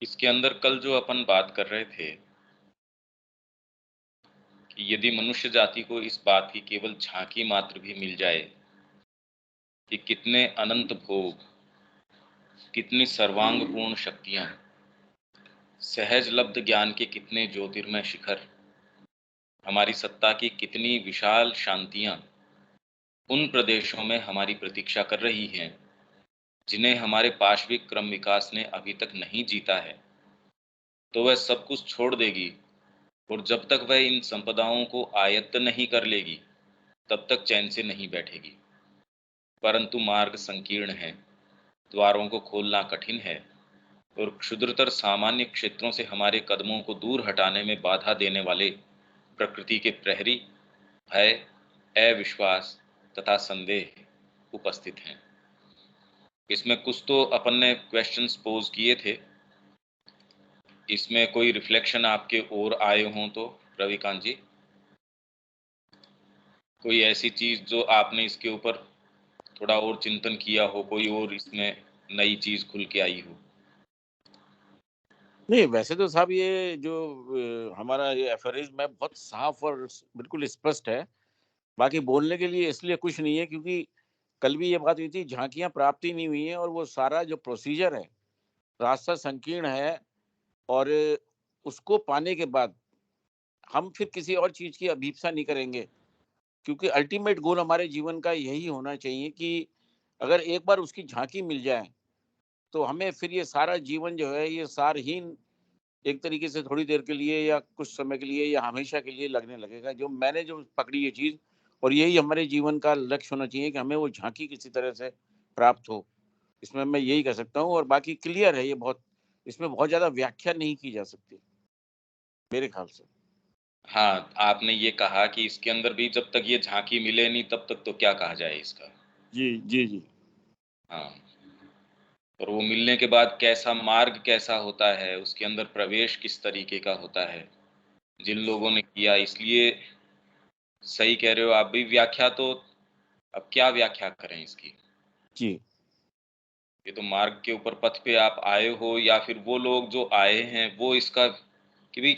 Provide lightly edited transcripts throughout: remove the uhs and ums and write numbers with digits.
इसके अंदर कल जो अपन बात कर रहे थे कि यदि मनुष्य जाति को इस बात की केवल झांकी मात्र भी मिल जाए कि कितने अनंत भोग, कितनी सर्वांगपूर्ण शक्तियां, सहज लब्ध ज्ञान के कितने ज्योतिर्मय शिखर, हमारी सत्ता की कितनी विशाल शांतियां उन प्रदेशों में हमारी प्रतीक्षा कर रही हैं जिन्हें हमारे पाशविक क्रम विकास ने अभी तक नहीं जीता है, तो वह सब कुछ छोड़ देगी। और जब तक वह इन संपदाओं को आयत्त नहीं कर लेगी तब तक चैन से नहीं बैठेगी। परंतु मार्ग संकीर्ण है, द्वारों को खोलना कठिन है और क्षुद्रतर सामान्य क्षेत्रों से हमारे कदमों को दूर हटाने में बाधा देने वाले प्रकृति के प्रहरी भय, अविश्वास तथा संदेह उपस्थित हैं। इसमें कुछ तो अपन ने क्वेश्चंस पोज किए थे, इसमें कोई रिफ्लेक्शन आपके ओर आए हों तो रविकांत जी, कोई ऐसी चीज जो आपने इसके ऊपर थोड़ा और चिंतन किया हो, कोई और इसमें नई चीज खुल के आई हो? नहीं, वैसे तो साहब ये जो हमारा ये एफरिज्म है बहुत साफ और बिल्कुल स्पष्ट है। बाकी बोलने के लिए इसलिए कुछ नहीं है क्योंकि कल भी ये बात हुई थी, झांकियाँ प्राप्त ही नहीं हुई हैं और वो सारा जो प्रोसीजर है, रास्ता संकीर्ण है और उसको पाने के बाद हम फिर किसी और चीज़ की अभीप्सा नहीं करेंगे। क्योंकि अल्टीमेट गोल हमारे जीवन का यही होना चाहिए कि अगर एक बार उसकी झांकी मिल जाए, तो हमें फिर ये सारा जीवन जो है, ये सारहीन एक तरीके से थोड़ी देर के लिए या कुछ समय के लिए या हमेशा के लिए लगने लगेगा। जो मैंने जो पकड़ी ये चीज़ और यही हमारे जीवन का लक्ष्य होना चाहिए कि हमें वो झांकी किसी तरह से प्राप्त हो। इसमें मैं यही कह सकता हूँ और बाकी क्लियर है ये बहुत, इसमें बहुत ज़्यादा व्याख्या नहीं की जा सकती, मेरे ख़्याल से। हाँ, आपने ये कहा कि इसके अंदर भी जब तक ये झांकी मिले नहीं तब तक तो क्या कहा जाए इसका। जी, जी, जी। हाँ, और वो मिलने के बाद कैसा मार्ग कैसा होता है, उसके अंदर प्रवेश किस तरीके का होता है, जिन लोगों ने किया, इसलिए सही कह रहे हो आप भी। व्याख्या तो अब क्या व्याख्या करें इसकी? जी। ये तो मार्ग के ऊपर पथ पे आप आए हो या फिर वो लोग जो आए हैं वो इसका कि भी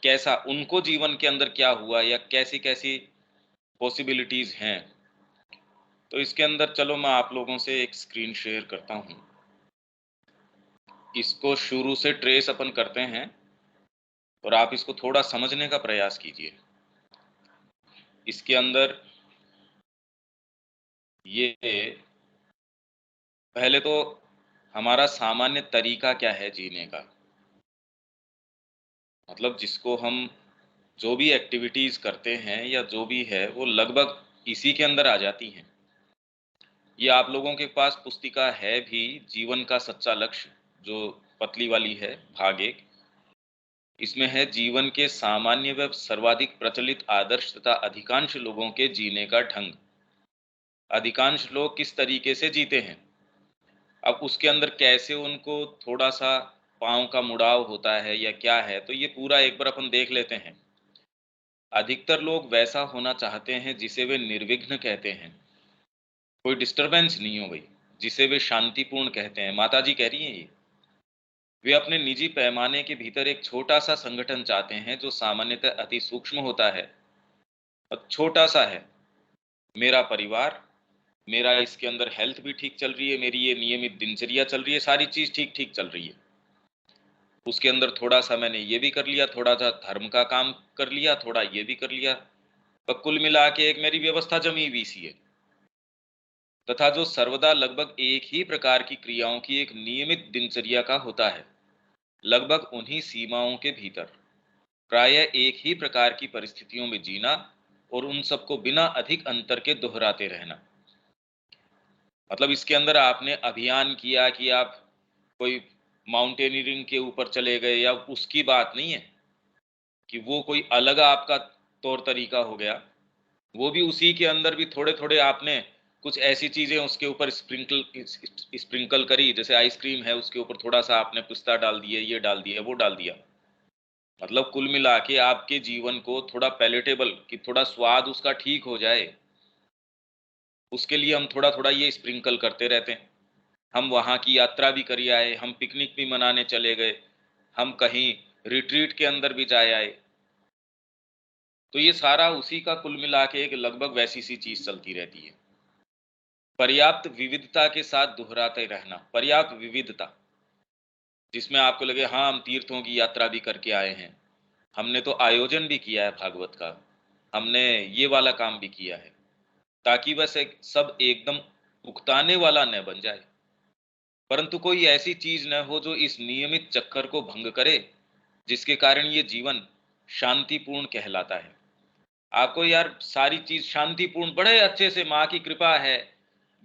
कैसा उनको जीवन के अंदर क्या हुआ या कैसी-कैसी पॉसिबिलिटीज़ हैं। तो इसके अंदर चलो मैं आप लोगों से एक स्क्रीन शेयर करता हूँ। इसको शुरू से ट्रेस अपन करते हैं और आप इसको थोड़ा समझने का प्रयास कीजिए। इसके अंदर ये पहले तो हमारा सामान्य तरीका क्या है जीने का? मतलब जिसको हम जो भी एक्टिविटीज़ करते हैं या जो भी है वो लगभग इसी के अंदर आ जाती हैं। ये आप लोगों के पास पुस्तिका है भी, जीवन का सच्चा लक्ष्य, जो पतली वाली है, भाग 1। इसमें है जीवन के सामान्य व सर्वाधिक प्रचलित आदर्श तथा अधिकांश लोगों के जीने का ढंग। अधिकांश लोग किस तरीके से जीते हैं? अब उसके अंदर कैसे उनको थोड़ा-सा पाँव का मुड़ाव होता है या क्या है, तो ये पूरा एक बार अपन देख लेते हैं। अधिकतर लोग वैसा होना चाहते हैं जिसे वे निर्विघ्न कहते हैं। कोई डिस्टरबेंस नहीं हो भई, जिसे वे शांतिपूर्ण कहते हैं। माताजी कह रही हैं ये। वे अपने निजी पैमाने के भीतर एक छोटा-सा संगठन चाहते हैं जो सामान्यतः अति सूक्ष्म होता है और छोटा-सा है। मेरा परिवार, मेरा इसके अंदर हेल्थ भी ठीक चल रही है, मेरी ये नियमित दिनचर्या चल रही है, सारी चीज़ ठीक-ठीक चल रही है। उसके अंदर थोड़ा-सा मैंने ये भी कर लिया, थोड़ा-सा धर्म का काम कर लिया, थोड़ा ये भी कर लिया। तो कुल मिला के एक मेरी व्यवस्था जमी हुई सी है। तथा जो सर्वदा लगभग एक ही प्रकार की क्रियाओं की एक नियमित दिनचर्या का होता है, लगभग उन्हीं सीमाओं के भीतर प्रायः एक ही प्रकार की परिस्थितियों में जीना और उन सबको बिना अधिक अंतर के दोहराते रहना। मतलब इसके अंदर आपने अभियान किया कि आप कोई माउंटेनियरिंग के ऊपर चले गए या उसकी बात नहीं है कि वो कोई अलग आपका तौर तरीका हो गया। वो भी उसी के अंदर भी थोड़े-थोड़े आपने कुछ ऐसी चीज़ें उसके ऊपर स्प्रिंकल करी, जैसे आइसक्रीम है उसके ऊपर थोड़ा-सा आपने पिस्ता डाल दिए, ये डाल दिया, वो डाल दिया। मतलब कुल मिला के आपके जीवन को थोड़ा पैलेटेबल कि थोड़ा स्वाद उसका ठीक हो जाए, उसके लिए हम थोड़ा-थोड़ा ये स्प्रिंकल करते रहते हैं। हम वहाँ की यात्रा भी करी आए, हम पिकनिक भी मनाने चले गए, हम कहीं रिट्रीट के अंदर भी जाए आए। तो ये सारा उसी का कुल मिला के एक लगभग वैसी सी चीज चलती रहती है। पर्याप्त विविधता के साथ दोहराते रहना, पर्याप्त विविधता, जिसमें आपको लगे हाँ हम तीर्थों की यात्रा भी करके आए हैं, हमने तो आयोजन भी किया है भागवत का, हमने ये वाला काम भी किया है, ताकि बस एक सब एकदम उकताने वाला न बन जाए, परंतु कोई ऐसी चीज न हो जो इस नियमित चक्कर को भंग करे, जिसके कारण ये जीवन शांतिपूर्ण कहलाता है। आपको यार सारी चीज शांतिपूर्ण, बड़े अच्छे से माँ की कृपा है,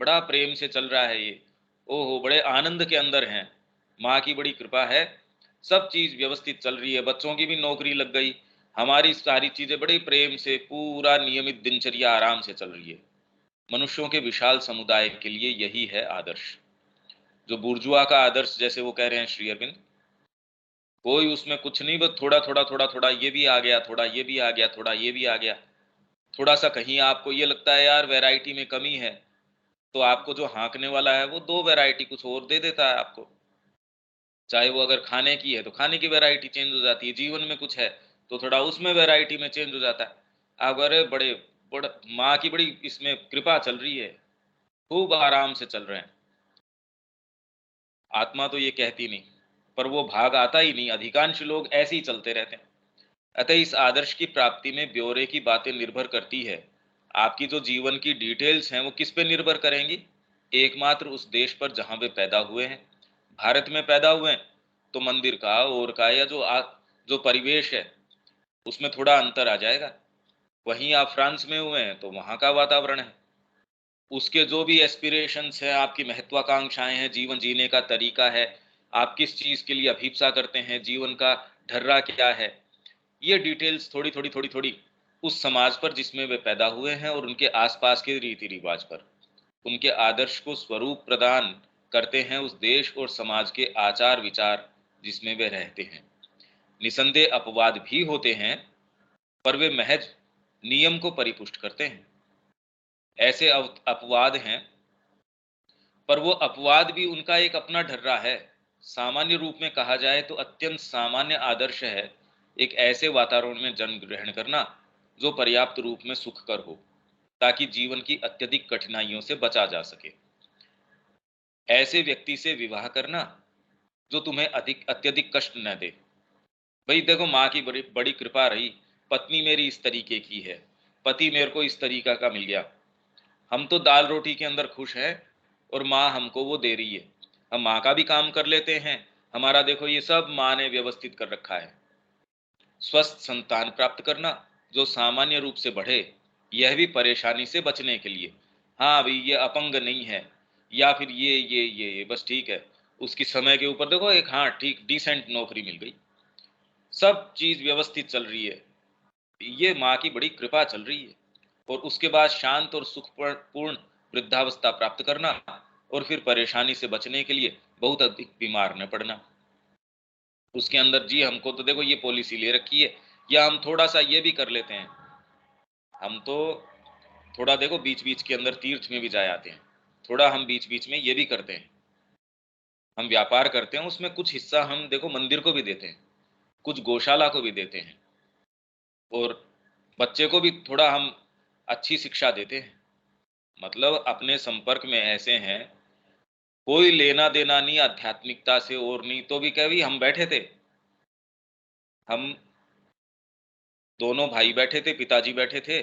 बड़ा प्रेम से चल रहा है ये, ओहो बड़े आनंद के अंदर हैं, माँ की बड़ी कृपा है, सब चीज व्यवस्थित चल रही है, बच्चों की भी नौकरी लग गई, हमारी सारी चीजें बड़े प्रेम से पूरा नियमित दिनचर्या आराम से चल रही है। मनुष्यों के विशाल समुदाय के लिए यही है आदर्श। जो बुर्जुआ का आदर्श जैसे वो कह रहे हैं श्री अरविंद, कोई उसमें कुछ नहीं, बस थोड़ा थोड़ा थोड़ा थोड़ा ये भी आ गया, थोड़ा ये भी आ गया, थोड़ा ये भी आ गया, थोड़ा सा कहीं आपको ये लगता है यार वैरायटी में कमी है, तो आपको जो हाँकने वाला है वो दो वैरायटी कुछ और दे देता है आपको। चाहे वो अगर खाने की है तो खाने की वैरायटी चेंज हो जाती है, जीवन में कुछ है तो थोड़ा उसमें वैरायटी में चेंज हो जाता है। आप अरे बड़े बड़ा माँ की बड़ी इसमें कृपा चल रही है, खूब आराम से चल रहे हैं। आत्मा तो ये कहती नहीं, पर वो भाग आता ही नहीं, अधिकांश लोग ऐसे ही चलते रहते हैं। अतः इस आदर्श की प्राप्ति में ब्यौरे की बातें निर्भर करती है। आपकी जो जीवन की डिटेल्स हैं वो किस पे निर्भर करेंगी? एकमात्र उस देश पर जहां वे पैदा हुए हैं। भारत में पैदा हुए हैं तो मंदिर का और का या जो परिवेश है उसमें थोड़ा अंतर आ जाएगा। वहीं आप फ्रांस में हुए हैं तो वहां का वातावरण है, उसके जो भी एस्पिरेशंस है, आपकी महत्वाकांक्षाएं हैं, जीवन जीने का तरीका है, आप किस चीज के लिए अभीप्सा करते हैं, जीवन का ढर्रा क्या है, ये डिटेल्स थोड़ी थोड़ी थोड़ी थोड़ी उस समाज पर जिसमें वे पैदा हुए हैं और उनके आसपास के रीति रिवाज पर, उनके आदर्श को स्वरूप प्रदान करते हैं उस देश और समाज के आचार विचार जिसमें वे रहते हैं। निसंदेह अपवाद भी होते हैं, पर वे महज नियम को परिपुष्ट करते हैं। ऐसे अपवाद हैं, पर वो अपवाद भी उनका एक अपना ढर्रा है। सामान्य रूप में कहा जाए तो अत्यंत सामान्य आदर्श है एक ऐसे वातावरण में जन्म ग्रहण करना जो पर्याप्त रूप में सुखकर हो, ताकि जीवन की अत्यधिक कठिनाइयों से बचा जा सके। ऐसे व्यक्ति से विवाह करना जो तुम्हें अधिक अत्यधिक कष्ट न दे। भाई देखो माँ की बड़ी बड़ी कृपा रही, पत्नी मेरी इस तरीके की है, पति मेरे को इस तरीका का मिल गया, हम तो दाल रोटी के अंदर खुश हैं और माँ हमको वो दे रही है, हम माँ का भी काम कर लेते हैं, हमारा देखो ये सब माँ ने व्यवस्थित कर रखा है। स्वस्थ संतान प्राप्त करना जो सामान्य रूप से बढ़े, यह भी परेशानी से बचने के लिए। हाँ भाई ये अपंग नहीं है, या फिर ये बस ठीक है, उसकी समय के ऊपर देखो एक हाँ ठीक डिसेंट नौकरी मिल गई, सब चीज व्यवस्थित चल रही है, ये माँ की बड़ी कृपा चल रही है। और उसके बाद शांत और सुखपूर्ण वृद्धावस्था प्राप्त करना, और फिर परेशानी से बचने के लिए बहुत अधिक बीमार न पड़ना। उसके अंदर जी हमको तो देखो ये पॉलिसी ले रखी है, या हम थोड़ा सा ये भी कर लेते हैं, हम तो थोड़ा देखो बीच बीच के अंदर तीर्थ में भी जाए आते हैं, थोड़ा हम बीच बीच में ये भी करते हैं, हम व्यापार करते हैं उसमें कुछ हिस्सा हम देखो मंदिर को भी देते हैं, कुछ गौशाला को भी देते हैं, और बच्चे को भी थोड़ा हम अच्छी शिक्षा देते हैं। मतलब अपने संपर्क में ऐसे हैं, कोई लेना देना नहीं आध्यात्मिकता से, और नहीं तो भी कभी हम बैठे थे, हम दोनों भाई बैठे थे, पिताजी बैठे थे,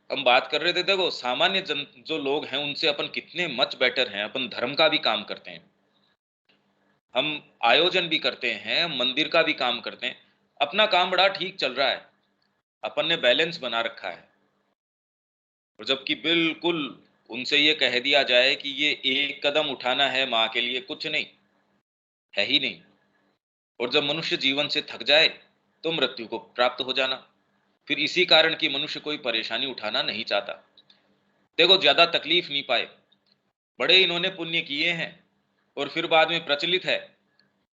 हम बात कर रहे थे, देखो सामान्य जन जो लोग हैं उनसे अपन कितने मच बेटर हैं, अपन धर्म का भी काम करते हैं, हम आयोजन भी करते हैं, मंदिर का भी काम करते हैं, अपना काम बड़ा ठीक चल रहा है, अपन ने बैलेंस बना रखा है। और जबकि बिल्कुल उनसे ये कह दिया जाए कि ये एक कदम उठाना है माँ के लिए, कुछ नहीं है ही नहीं। और जब मनुष्य जीवन से थक जाए तो मृत्यु को प्राप्त हो जाना, फिर इसी कारण कि मनुष्य कोई परेशानी उठाना नहीं चाहता, देखो ज्यादा तकलीफ नहीं पाए, बड़े इन्होंने पुण्य किए हैं, और फिर बाद में प्रचलित है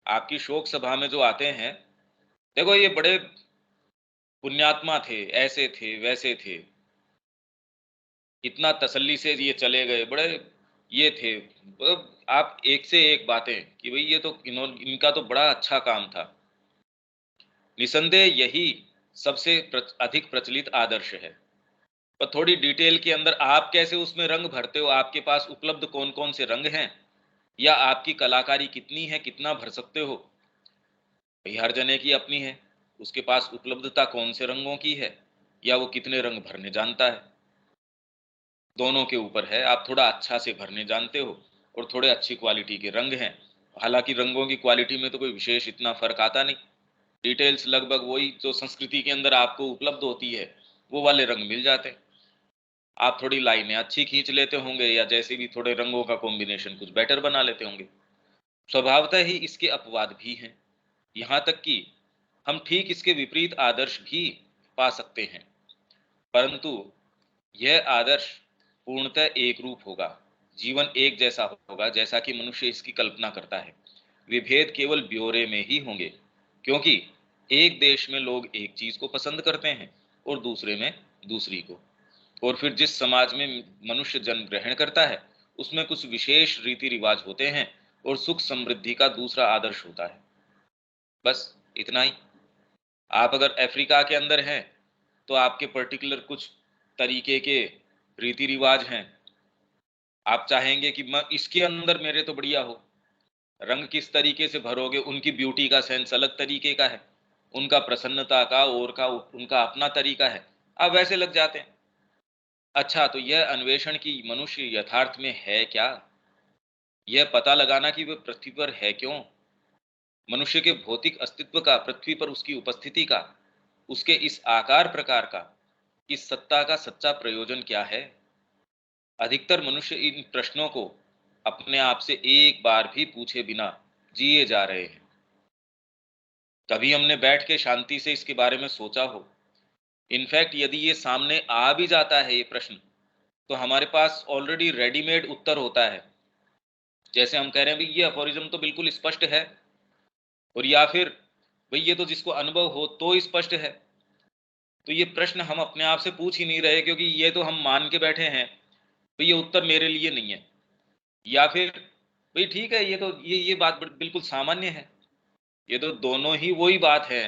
आपकी शोक सभा में जो आते हैं, देखो ये बड़े पुण्यात्मा थे, ऐसे थे वैसे थे, इतना तसल्ली से ये चले गए, बड़े ये थे, आप एक से एक बातें कि भाई ये तो इन्होंने इनका तो बड़ा अच्छा काम था, निसंदेह यही सबसे अधिक प्रचलित आदर्श है। पर थोड़ी डिटेल के अंदर आप कैसे उसमें रंग भरते हो, आपके पास उपलब्ध कौन कौन से रंग हैं, या आपकी कलाकारी कितनी है, कितना भर सकते हो, भाई हर जने की अपनी है। उसके पास उपलब्धता कौन से रंगों की है, या वो कितने रंग भरने जानता है, दोनों के ऊपर है। आप थोड़ा अच्छा से भरने जानते हो और थोड़े अच्छी क्वालिटी के रंग हैं। हालांकि रंगों की क्वालिटी में तो कोई विशेष इतना फर्क आता नहीं, डिटेल्स लगभग वही जो संस्कृति के अंदर आपको उपलब्ध होती है, वो वाले रंग मिल जाते हैं। आप थोड़ी लाइनें अच्छी खींच लेते होंगे, या जैसे भी थोड़े रंगों का कॉम्बिनेशन कुछ बेटर बना लेते होंगे। स्वभावतः ही इसके अपवाद भी हैं, यहाँ तक कि हम ठीक इसके विपरीत आदर्श भी पा सकते हैं। परंतु यह आदर्श पूर्णतः एक रूप होगा, जीवन एक जैसा होगा जैसा कि मनुष्य इसकी कल्पना करता है। विभेद केवल ब्यौरे में ही होंगे, क्योंकि एक देश में लोग एक चीज को पसंद करते हैं और दूसरे में दूसरी को। और फिर जिस समाज में मनुष्य जन्म ग्रहण करता है, उसमें कुछ विशेष रीति रिवाज होते हैं और सुख समृद्धि का दूसरा आदर्श होता है। बस इतना ही। आप अगर अफ्रीका के अंदर हैं, तो आपके पर्टिकुलर कुछ तरीके के रीति रिवाज हैं। आप चाहेंगे कि मैं इसके अंदर मेरे तो बढ़िया हो। रंग किस तरीके से भरोगे, उनकी ब्यूटी का सेंस अलग तरीके का है, उनका प्रसन्नता का और का उनका अपना तरीका है। आप वैसे लग जाते हैं। अच्छा, तो यह अन्वेषण की मनुष्य यथार्थ में है क्या? यह पता लगाना कि वह पृथ्वी पर है क्यों? मनुष्य के भौतिक अस्तित्व का, पृथ्वी पर उसकी उपस्थिति का, उसके इस आकार प्रकार का, इस सत्ता का सच्चा प्रयोजन क्या है? अधिकतर मनुष्य इन प्रश्नों को अपने आप से एक बार भी पूछे बिना जिए जा रहे हैं। कभी हमने बैठ के शांति से इसके बारे में सोचा हो? इनफैक्ट यदि ये सामने आ भी जाता है ये प्रश्न, तो हमारे पास ऑलरेडी रेडीमेड उत्तर होता है। जैसे हम कह रहे हैं भाई ये अफोरिज्म तो बिल्कुल स्पष्ट है, और या फिर भाई ये तो जिसको अनुभव हो तो स्पष्ट है। तो ये प्रश्न हम अपने आप से पूछ ही नहीं रहे, क्योंकि ये तो हम मान के बैठे हैं भाई ये उत्तर मेरे लिए नहीं है। या फिर भाई ठीक है, ये बात बिल्कुल सामान्य है। ये तो दोनों ही वही बात है।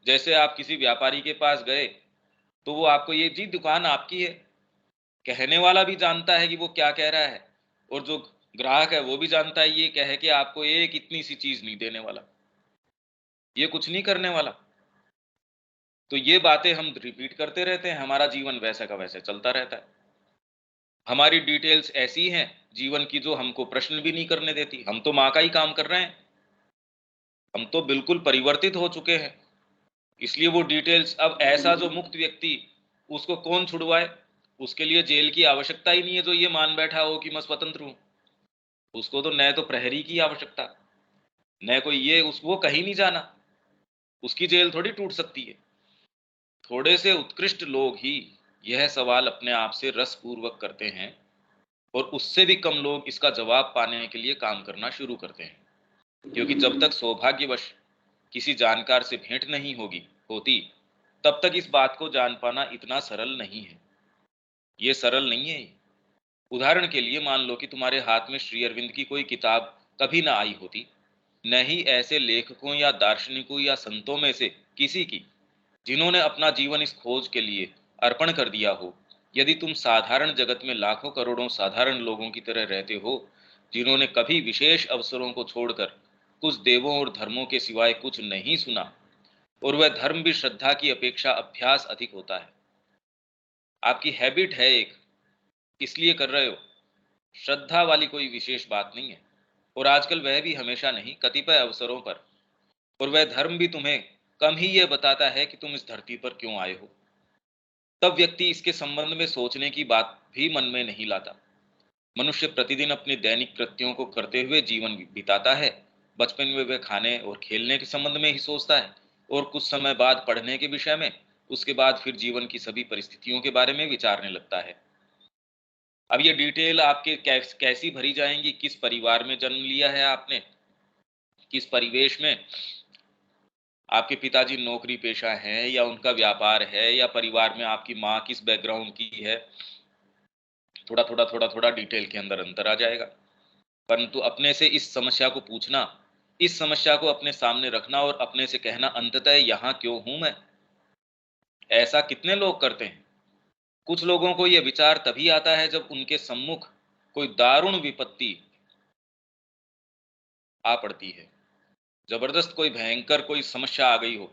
जैसे आप किसी व्यापारी के पास गए, तो वो आपको ये जी दुकान आपकी है, कहने वाला भी जानता है कि वो क्या कह रहा है, और जो ग्राहक है वो भी जानता है ये कह के आपको एक इतनी सी चीज नहीं देने वाला, ये कुछ नहीं करने वाला। तो ये बातें हम रिपीट करते रहते हैं, हमारा जीवन वैसा का वैसे चलता रहता है। हमारी डिटेल्स ऐसी हैं जीवन की जो हमको प्रश्न भी नहीं करने देती। हम तो माँ का ही काम कर रहे हैं, हम तो बिल्कुल परिवर्तित हो चुके हैं। इसलिए वो डिटेल्स अब ऐसा जो मुक्त व्यक्ति, उसको कौन छुड़वाए? उसके लिए जेल की आवश्यकता ही नहीं है, जो ये मान बैठा हो कि मैं स्वतंत्र हूं। उसको तो न तो प्रहरी की आवश्यकता, न कोई ये उस वो कहीं नहीं जाना, उसकी जेल थोड़ी टूट सकती है। थोड़े से उत्कृष्ट लोग ही यह सवाल अपने आप से रस पूर्वक करते हैं, और उससे भी कम लोग इसका जवाब पाने के लिए काम करना शुरू करते हैं। क्योंकि जब तक सौभाग्यवश किसी जानकार से भेंट नहीं होती, तब तक इस बात को जान पाना इतना सरल नहीं है। ये सरल नहीं है। उदाहरण के लिए मान लो कि तुम्हारे हाथ में श्री अरविंद की कोई किताब कभी ना आई होती, न ही ऐसे लेखकों या दार्शनिकों या संतों में से किसी की, जिन्होंने अपना जीवन इस खोज के लिए अर्पण कर दिया हो। यदि तुम साधारण जगत में लाखों करोड़ों साधारण लोगों की तरह रहते हो, जिन्होंने कभी विशेष अवसरों को छोड़कर कुछ देवों और धर्मों के सिवाय कुछ नहीं सुना, और वह धर्म भी श्रद्धा की अपेक्षा अभ्यास अधिक होता है। आपकी हैबिट है एक, इसलिए कर रहे हो, श्रद्धा वाली कोई विशेष बात नहीं है। और आजकल वह भी हमेशा नहीं, कतिपय अवसरों पर। और वह धर्म भी तुम्हें कम ही यह बताता है कि तुम इस धरती पर क्यों आए हो। तब व्यक्ति इसके संबंध में सोचने की बात भी मन में नहीं लाता। मनुष्य प्रतिदिन अपने दैनिक कृत्यों को करते हुए जीवन बिताता है। बचपन में वह खाने और खेलने के संबंध में ही सोचता है, और कुछ समय बाद पढ़ने के विषय में, उसके बाद फिर जीवन की सभी परिस्थितियों के बारे में विचारने लगता है। अब ये डिटेल आपके कैसी भरी जाएंगी, किस परिवार में जन्म लिया है आपने, किस परिवेश में, आपके पिताजी नौकरी पेशा हैं या उनका व्यापार है, या परिवार में आपकी माँ किस बैकग्राउंड की है, थोड़ा थोड़ा डिटेल के अंदर अंतर आ जाएगा। परंतु अपने से इस समस्या को पूछना इस समस्या को अपने सामने रखना और अपने से कहना, अंततः यहाँ क्यों हूं मैं। ऐसा कितने लोग करते हैं। कुछ लोगों को यह विचार तभी आता है जब उनके सम्मुख कोई दारुण विपत्ति आ पड़ती है, जबरदस्त कोई भयंकर कोई समस्या आ गई हो,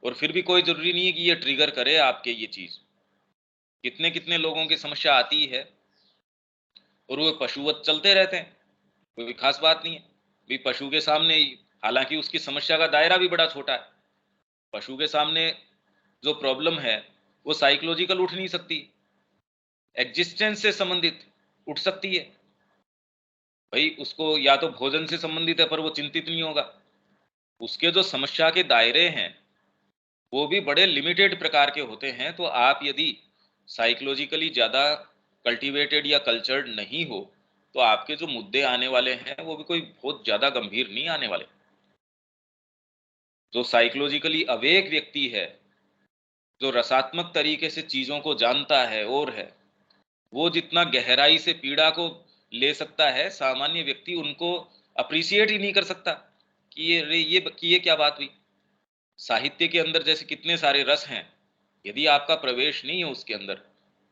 और फिर भी कोई जरूरी नहीं है कि ये ट्रिगर करे आपके ये चीज। कितने कितने लोगों की समस्या आती है और वो पशुवत चलते रहते हैं, कोई खास बात नहीं है। भी पशु के सामने, हालांकि उसकी समस्या का दायरा भी बड़ा छोटा है, पशु के सामने जो प्रॉब्लम है वो साइकोलॉजिकल उठ नहीं सकती, एग्जिस्टेंस से संबंधित उठ सकती है। भाई उसको या तो भोजन से संबंधित है, पर वो चिंतित नहीं होगा। उसके जो समस्या के दायरे हैं वो भी बड़े लिमिटेड प्रकार के होते हैं। तो आप यदि साइकोलॉजिकली ज्यादा कल्टीवेटेड या कल्चर्ड नहीं हो, तो आपके जो मुद्दे आने वाले हैं वो भी कोई बहुत ज्यादा गंभीर नहीं आने वाले। जो साइकोलॉजिकली अवेक व्यक्ति है, जो रसात्मक तरीके से चीजों को जानता है और है, वो जितना गहराई से पीड़ा को ले सकता है, सामान्य व्यक्ति उनको अप्रिशिएट ही नहीं कर सकता कि ये क्या बात हुई। साहित्य के अंदर जैसे कितने सारे रस हैं, यदि आपका प्रवेश नहीं है उसके अंदर,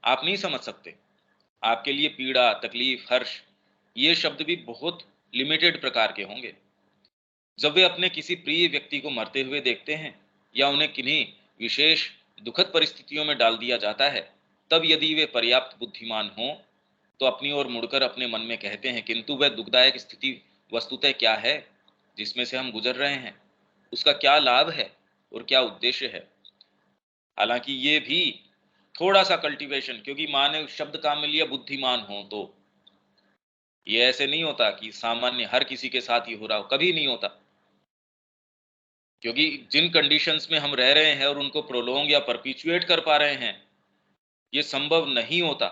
आप नहीं समझ सकते। आपके लिए पीड़ा, तकलीफ, हर्ष, ये शब्द भी बहुत लिमिटेड प्रकार के होंगे। जब वे अपने किसी प्रिय व्यक्ति को मरते हुए देखते हैं या उन्हें किन्हीं विशेष दुखद परिस्थितियों में डाल दिया जाता है, तब यदि वे पर्याप्त बुद्धिमान हों तो अपनी ओर मुड़कर अपने मन में कहते हैं, किंतु वह दुखदायक स्थिति वस्तुतः क्या है जिसमें से हम गुजर रहे हैं, उसका क्या लाभ है और क्या उद्देश्य है। हालांकि ये भी थोड़ा सा कल्टीवेशन, क्योंकि माँ ने शब्द काम में लिया बुद्धिमान हो, तो ये ऐसे नहीं होता कि सामान्य हर किसी के साथ ही हो रहा हो, कभी नहीं होता। क्योंकि जिन कंडीशंस में हम रह रहे हैं और उनको प्रोलोंग या परपिचुएट कर पा रहे हैं, ये संभव नहीं होता,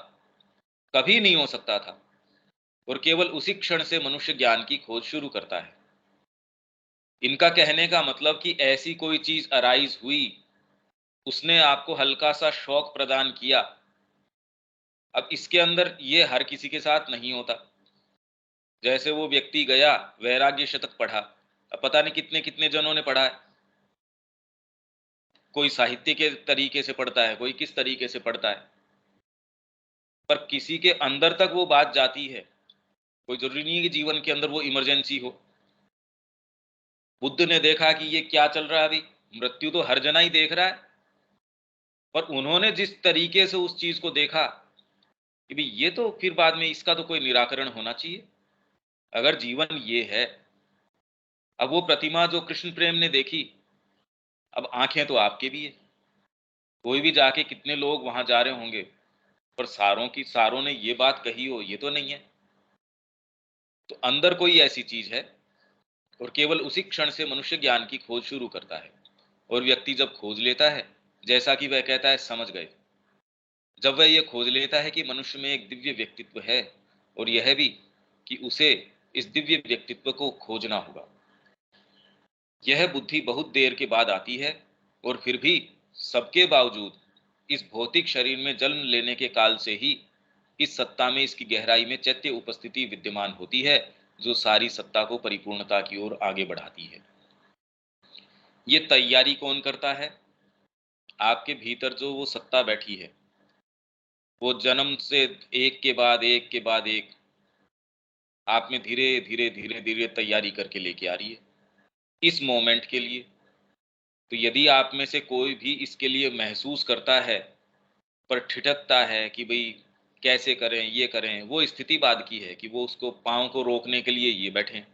कभी नहीं हो सकता था। और केवल उसी क्षण से मनुष्य ज्ञान की खोज शुरू करता है। इनका कहने का मतलब कि ऐसी कोई चीज अराइज हुई, उसने आपको हल्का सा शौक प्रदान किया। अब इसके अंदर ये हर किसी के साथ नहीं होता। जैसे वो व्यक्ति गया, वैराग्य शतक पढ़ा, अब पता नहीं कितने कितने जनों ने पढ़ा है। कोई साहित्य के तरीके से पढ़ता है, कोई किस तरीके से पढ़ता है, पर किसी के अंदर तक वो बात जाती है। कोई जरूरी नहीं है कि जीवन के अंदर वो इमरजेंसी हो। बुद्ध ने देखा कि ये क्या चल रहा है, अभी मृत्यु तो हर जना ही देख रहा है, पर उन्होंने जिस तरीके से उस चीज को देखा कि भाई ये तो फिर बाद में इसका तो कोई निराकरण होना चाहिए। अगर जीवन ये है, अब वो प्रतिमा जो कृष्ण प्रेम ने देखी, अब आंखें तो आपके भी है। कोई भी जाके कितने लोग वहां जा रहे होंगे, पर सारों ने ये बात कही हो, ये तो नहीं है। तो अंदर कोई ऐसी चीज है, और केवल उसी क्षण से मनुष्य ज्ञान की खोज शुरू करता है। और व्यक्ति जब खोज लेता है, जैसा कि वह कहता है, समझ गए, जब वह यह खोज लेता है कि मनुष्य में एक दिव्य व्यक्तित्व है, और यह भी कि उसे इस दिव्य व्यक्तित्व को खोजना होगा, यह बुद्धि बहुत देर के बाद आती है। और फिर भी सबके बावजूद इस भौतिक शरीर में जन्म लेने के काल से ही इस सत्ता में, इसकी गहराई में चैत्य उपस्थिति विद्यमान होती है, जो सारी सत्ता को परिपूर्णता की ओर आगे बढ़ाती है। ये तैयारी कौन करता है? आपके भीतर जो वो सत्ता बैठी है, वो जन्म से एक के बाद एक के बाद एक आप में धीरे धीरे धीरे धीरे तैयारी करके लेके आ रही है इस मोमेंट के लिए। तो यदि आप में से कोई भी इसके लिए महसूस करता है, पर ठिठकता है कि भाई कैसे करें, ये करें, वो स्थिति बाद की है कि वो उसको पाँव को रोकने के लिए ये बैठे हैं।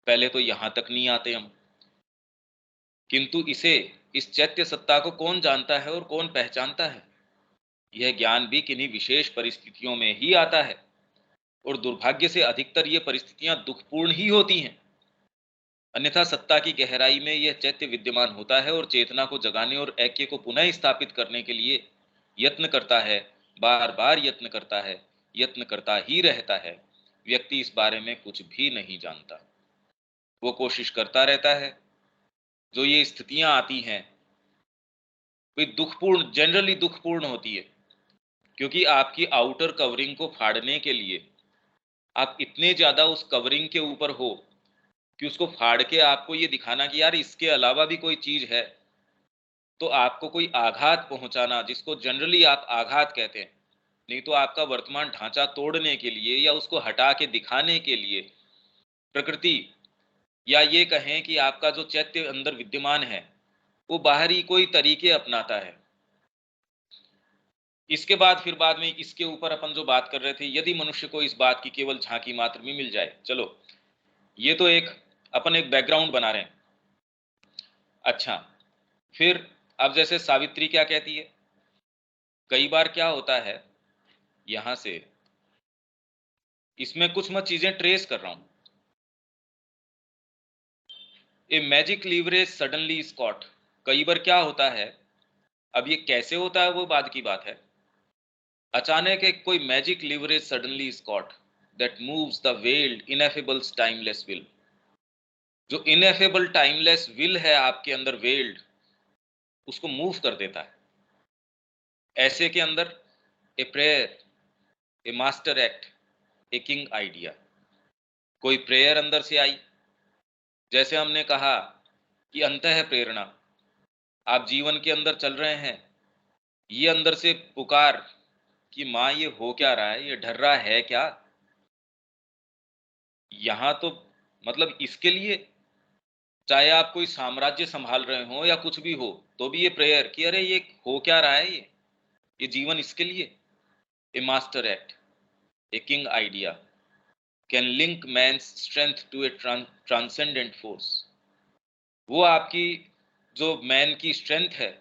पहले तो यहाँ तक नहीं आते हम। किंतु इस चैत्य सत्ता को कौन जानता है और कौन पहचानता है? यह ज्ञान भी किन्हीं विशेष परिस्थितियों में ही आता है, और दुर्भाग्य से अधिकतर ये परिस्थितियां दुखपूर्ण ही होती हैं। अन्यथा सत्ता की गहराई में यह चैत्य विद्यमान होता है और चेतना को जगाने और ऐक्य को पुनः स्थापित करने के लिए यत्न करता है, बार बार यत्न करता है, यत्न करता ही रहता है। व्यक्ति इस बारे में कुछ भी नहीं जानता। वो कोशिश करता रहता है। जो ये स्थितियां आती हैं वे दुखपूर्ण, जनरली दुखपूर्ण होती है, क्योंकि आपकी आउटर कवरिंग को फाड़ने के लिए आप इतने ज्यादा उस कवरिंग के ऊपर हो कि उसको फाड़ के आपको ये दिखाना कि यार इसके अलावा भी कोई चीज है, तो आपको कोई आघात पहुंचाना, जिसको जनरली आप आघात कहते हैं, नहीं तो आपका वर्तमान ढांचा तोड़ने के लिए या उसको हटा के दिखाने के लिए प्रकृति, या ये कहें कि आपका जो चैत्य अंदर विद्यमान है, वो बाहरी कोई तरीके अपनाता है। इसके बाद फिर बाद में इसके ऊपर अपन जो बात कर रहे थे, यदि मनुष्य को इस बात की केवल झांकी मात्र भी मिल जाए, चलो ये तो एक अपन एक बैकग्राउंड बना रहे हैं। अच्छा, फिर अब जैसे सावित्री क्या कहती है, कई बार क्या होता है, यहां से इसमें कुछ मैं चीजें ट्रेस कर रहा हूं। A magic leverage suddenly caught, कई बार क्या होता है, अब ये कैसे होता है वो बाद की बात है। अचानक एक कोई magic leverage suddenly caught that moves the veiled ineffable timeless will, जो इनएफेबल टाइमलेस विल है आपके अंदर वेल्ड, उसको मूव कर देता है। ऐसे के अंदर a prayer, A master act, a king idea, कोई प्रेयर अंदर से आई, जैसे हमने कहा कि अंतः प्रेरणा, आप जीवन के अंदर चल रहे हैं, ये अंदर से पुकार कि माँ ये हो क्या रहा है, ये ढर रहा है क्या, यहाँ तो मतलब इसके लिए, चाहे आप कोई साम्राज्य संभाल रहे हो या कुछ भी हो, तो भी ये प्रेयर कि अरे ये हो क्या रहा है, ये जीवन इसके लिए। A master act, a king idea can link man's strength to a transcendent force, वो आपकी जो मैन की स्ट्रेंथ है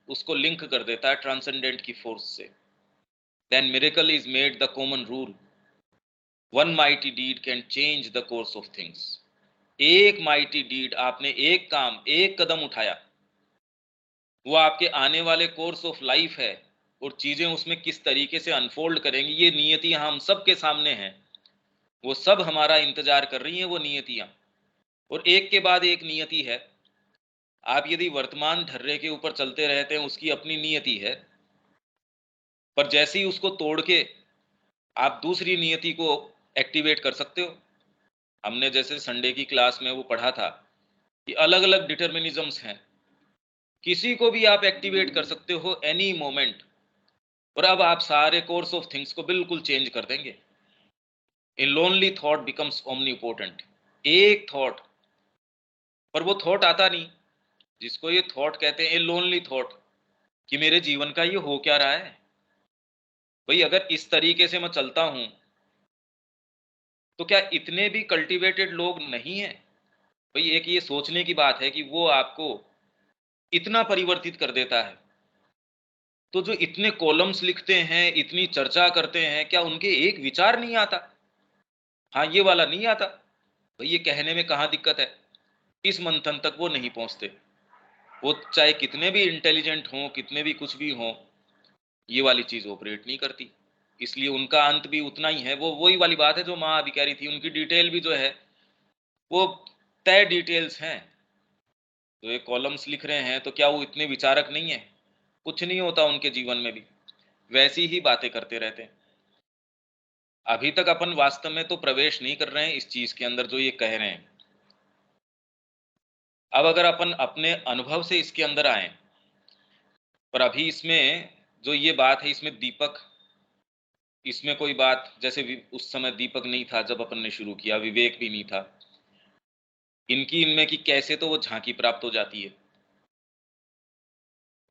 उसको लिंक कर देता है ट्रांसेंडेंट की फोर्स से। Then miracle is made the common rule, one mighty deed can change the course of things, एक माइटी डीड, आपने एक काम, एक कदम उठाया, वो आपके आने वाले कोर्स ऑफ लाइफ है, और चीजें उसमें किस तरीके से अनफोल्ड करेंगी, ये नियतियां हम सबके सामने हैं, वो सब हमारा इंतजार कर रही हैं वो नियतियां। और एक के बाद एक नियति है, आप यदि वर्तमान ढर्रे के ऊपर चलते रहते हैं, उसकी अपनी नियति है, पर जैसे ही उसको तोड़ के आप दूसरी नियति को एक्टिवेट कर सकते हो। हमने जैसे संडे की क्लास में वो पढ़ा था कि अलग अलग डिटर्मिनिज्म्स हैं, किसी को भी आप एक्टिवेट कर सकते हो एनी मोमेंट, और अब आप सारे कोर्स ऑफ थिंग्स को बिल्कुल चेंज कर देंगे। इन लोनली थॉट बिकम्स ओमनीपोटेंट, एक थॉट, पर वो थॉट आता नहीं, जिसको ये थॉट कहते हैं ए लोनली थॉट, कि मेरे जीवन का ये हो क्या रहा है भाई, अगर इस तरीके से मैं चलता हूं तो क्या इतने भी कल्टीवेटेड लोग नहीं है भाई। एक ये सोचने की बात है कि वो आपको इतना परिवर्तित कर देता है, तो जो इतने कॉलम्स लिखते हैं, इतनी चर्चा करते हैं, क्या उनके एक विचार नहीं आता, हाँ ये वाला नहीं आता भाई, ये कहने में कहाँ दिक्कत है, इस मंथन तक वो नहीं पहुंचते। वो चाहे कितने भी इंटेलिजेंट हों, कितने भी कुछ भी हों, ये वाली चीज ऑपरेट नहीं करती, इसलिए उनका अंत भी उतना ही है। वो वही वाली बात है जो माँ अभी कह रही थी, उनकी डिटेल भी जो है वो तय डिटेल्स हैं। तो ये कॉलम्स लिख रहे हैं तो क्या वो इतने विचारक नहीं है, कुछ नहीं होता उनके जीवन में भी, वैसी ही बातें करते रहते हैं। अभी तक अपन वास्तव में तो प्रवेश नहीं कर रहे हैं इस चीज के अंदर जो ये कह रहे हैं। अब अगर अपन अपने अनुभव से इसके अंदर आए, पर अभी इसमें जो ये बात है, इसमें दीपक, इसमें कोई बात जैसे उस समय दीपक नहीं था जब अपन ने शुरू किया, विवेक भी नहीं था इनकी इनमें, कि कैसे तो वो झांकी प्राप्त हो जाती है,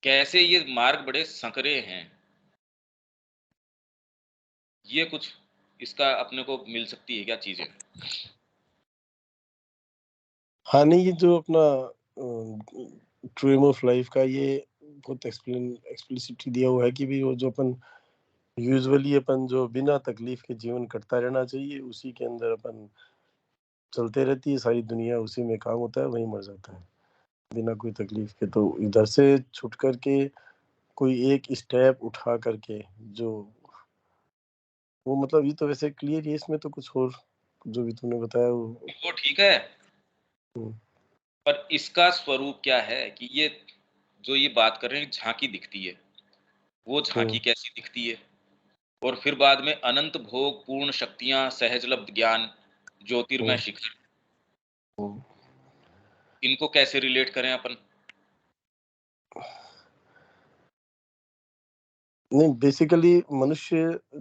कैसे ये मार्ग बड़े संकरे हैं, ये कुछ इसका अपने को मिल सकती है क्या चीजें। हाँ, नहीं ये जो अपना ड्रीम ऑफ लाइफ का ये बहुत एक्सप्लिसिटली दिया हुआ है कि भी वो जो अपन यूजुअली अपन जो बिना तकलीफ के जीवन कटता रहना चाहिए, उसी के अंदर अपन चलते रहती है सारी दुनिया, उसी में काम होता है, वहीं मर जाता है बिना कोई तकलीफ के। तो इधर से छुट करके कोई एक स्टेप उठा करके जो वो मतलब ये तो वैसे क्लियर है, इसमें तो कुछ और जो भी तुमने बताया वो ठीक है, हम्म, पर इसका स्वरूप क्या है कि ये जो ये बात कर रहे हैं झांकी दिखती है, वो झांकी कैसी दिखती है, और फिर बाद में अनंत भोग पूर्ण शक्तियां सहजलब्ध ज्ञान ज्योतिर्मय हम्म, शिखर, हम्म। इनको कैसे रिलेट करें अपन? नहीं, बेसिकली मनुष्य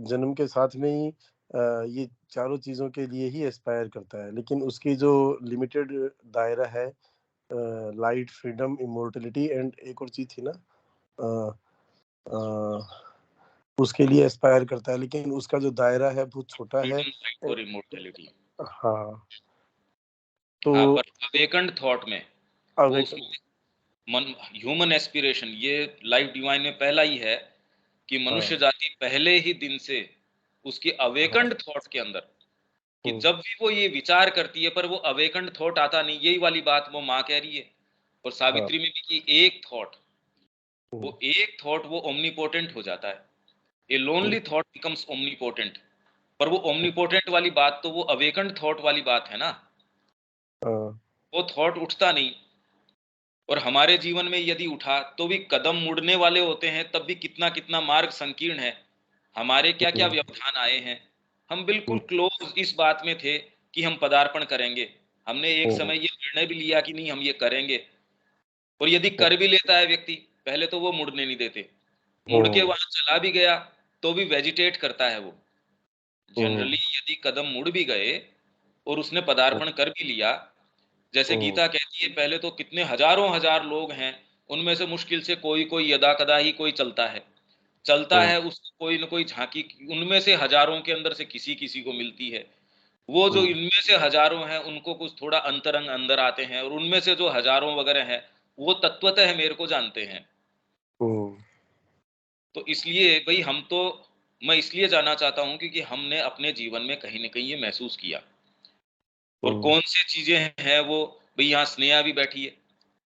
जन्म के साथ में ही ये चारों चीज़ों के लिए ही एस्पायर करता है, लेकिन उसकी जो लिमिटेड दायरा है, लाइट, फ्रीडम, इमॉर्टैलिटी एंड एक और चीज़ थी ना, अ, अ, उसके लिए एस्पायर करता है, लेकिन उसका जो दायरा है बहुत छोटा है। फ्रीडम, लाइट और इमोर्टैलिटी। हाँ, तो हाँ, पर अवेकन्ड थॉट में वो अवेक उसमें मन ह्यूमन एस्पिरेशन, ये लाइफ डिवाइन में पहला ही है कि मनुष्य हाँ, जाति पहले ही दिन से उसकी हाँ, अवेकन्ड थॉट के अंदर, कि हुँ, जब भी वो ये विचार करती है पर वो अवेकन्ड थॉट आता नहीं, यही वाली बात वो माँ कह रही है और हाँ, सावित्री में भी, कि एक थॉट, हुँ, वो एक थॉट वो ओमनीपोटेंट हो जाता है। ए हुँ, लोनली थॉट बिकम्स ओमनीपोटेंट। पर वो ओमनीपोटेंट वाली बात तो वो अवेकन्ड थॉट वाली बात है ना, हाँ, वो थॉट उठता नहीं। और हमारे जीवन में यदि उठा तो भी कदम मुड़ने वाले होते हैं, तब भी कितना कितना मार्ग संकीर्ण है, हमारे क्या क्या हुँ, व्यवधान आए हैं। हम बिल्कुल हुँ, क्लोज इस बात में थे कि हम पदार्पण करेंगे, हमने एक हुँ, समय ये निर्णय भी लिया कि नहीं हम ये करेंगे। और यदि हुँ, कर भी लेता है व्यक्ति, पहले तो वो मुड़ने नहीं देते, मुड़ के हुँ, वहां चला भी गया तो भी वेजिटेट करता है वो। हुँ, जनरली यदि कदम मुड़ भी गए और उसने पदार्पण कर भी लिया, जैसे हुँ, गीता कहती है, पहले तो कितने हजारों हजार लोग हैं, उनमें से मुश्किल से कोई कोई यदा कदा ही कोई चलता हुँ, है, उसको कोई न कोई झांकी उनमें से हजारों के अंदर से किसी किसी को मिलती है। वो जो हुँ, इनमें से हजारों हैं उनको कुछ थोड़ा अंतरंग अंदर आते हैं, और उनमें से जो हजारों वगैरह हैं वो तत्वतः मेरे को जानते हैं। हुँ, तो इसलिए भाई हम तो, मैं इसलिए जानना चाहता हूँ क्योंकि हमने अपने जीवन में कहीं न कहीं ये महसूस किया। और हुँ, कौन सी चीजें हैं वो, भाई यहाँ स्नेहा भी बैठी है,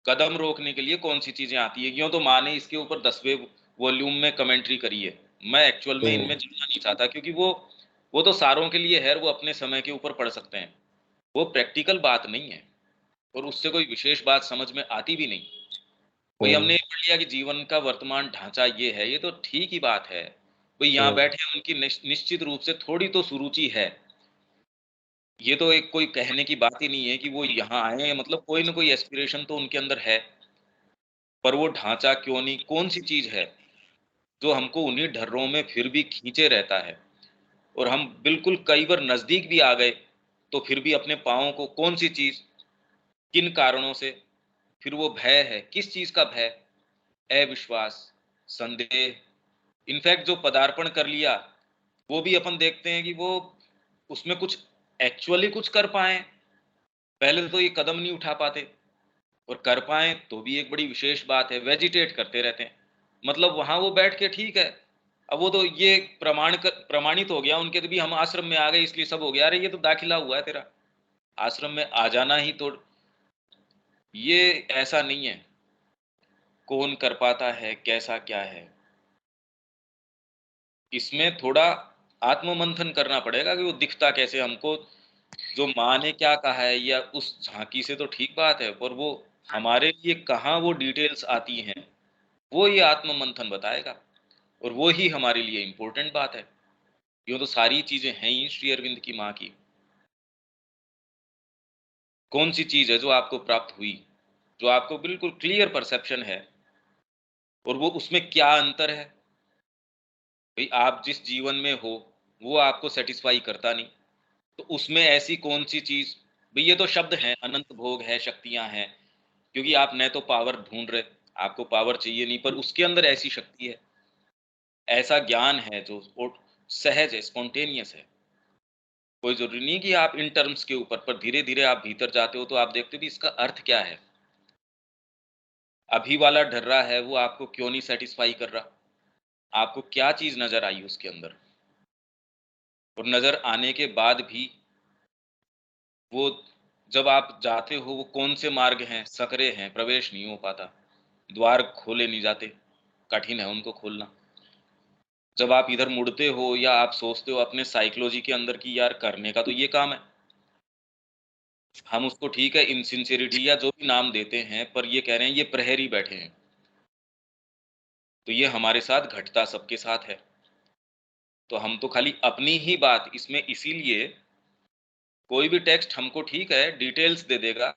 कदम रोकने के लिए कौन सी चीजें आती है। यूं तो माँ ने इसके ऊपर 10वें वॉल्यूम में कमेंट्री करी है, मैं एक्चुअल में हुँ, इनमें जाना नहीं चाहता क्योंकि वो तो सारों के लिए है, वो अपने समय के ऊपर पढ़ सकते हैं, वो प्रैक्टिकल बात नहीं है और उससे कोई विशेष बात समझ में आती भी नहीं। वही हमने ये पढ़ लिया कि जीवन का वर्तमान ढांचा ये है, ये तो ठीक ही बात है। भाई यहाँ हुँ, बैठे हैं, उनकी निश्चित रूप से थोड़ी तो सुरुचि है, ये तो एक कोई कहने की बात ही नहीं है कि वो यहाँ आए हैं, मतलब कोई ना कोई एस्पिरेशन तो उनके अंदर है। पर वो ढांचा क्यों नहीं, कौन सी चीज है जो हमको उन्हीं ढर्रों में फिर भी खींचे रहता है। और हम बिल्कुल कई बार नजदीक भी आ गए तो फिर भी अपने पाँवों को, कौन सी चीज, किन कारणों से, फिर वो भय है, किस चीज का भय, अविश्वास, संदेह। इनफैक्ट जो पदार्पण कर लिया वो भी अपन देखते हैं कि वो उसमें कुछ एक्चुअली कुछ कर पाए, पहले तो ये कदम नहीं उठा पाते, और कर पाए तो भी एक बड़ी विशेष बात है, वेजिटेट करते रहते हैं। मतलब वहां वो बैठ के ठीक है, अब वो तो ये प्रमाणित हो गया उनके, तो भी हम आश्रम में आ गए इसलिए सब हो गया, अरे ये तो दाखिला हुआ है तेरा, आश्रम में आ जाना ही तो, ये ऐसा नहीं है। कौन कर पाता है, कैसा क्या है, इसमें थोड़ा आत्ममंथन करना पड़ेगा कि वो दिखता कैसे हमको। जो माँ ने क्या कहा है या उस झांकी से तो ठीक बात है, पर वो हमारे लिए कहाँ वो डिटेल्स आती हैं, वो ये आत्ममंथन बताएगा। और वो ही हमारे लिए इम्पोर्टेंट बात है। यूँ तो सारी चीजें हैं ही श्री अरविंद की माँ की। कौन सी चीज है जो आपको प्राप्त हुई, जो आपको बिल्कुल क्लियर परसेप्शन है, और वो उसमें क्या अंतर है। भाई आप जिस जीवन में हो वो आपको सेटिस्फाई करता नहीं, तो उसमें ऐसी कौन सी चीज, भाई ये तो शब्द हैं, अनंत भोग है, शक्तियां हैं, क्योंकि आप न तो पावर ढूंढ रहे, आपको पावर चाहिए नहीं, पर उसके अंदर ऐसी शक्ति है, ऐसा ज्ञान है जो सहज है, स्पॉन्टेनियस है। कोई जरूरी नहीं कि आप इन टर्म्स के ऊपर, पर धीरे धीरे आप भीतर जाते हो तो आप देखते हो भी इसका अर्थ क्या है। अभी वाला ढर्रा है वो आपको क्यों नहीं सेटिस्फाई कर रहा, आपको क्या चीज नजर आई उसके अंदर, और नजर आने के बाद भी वो, जब आप जाते हो वो कौन से मार्ग हैं, सकरे हैं, प्रवेश नहीं हो पाता, द्वार खोले नहीं जाते, कठिन है उनको खोलना। जब आप इधर मुड़ते हो या आप सोचते हो अपने साइकोलॉजी के अंदर की यार करने का तो ये काम है, हम उसको ठीक है इनसिंसियरिटी या जो भी नाम देते हैं, पर ये कह रहे हैं ये प्रहरी बैठे हैं, तो ये हमारे साथ घटता सबके साथ है। तो हम तो खाली अपनी ही बात इसमें इसीलिए कोई भी टेक्स्ट हमको ठीक है डिटेल्स दे देगा,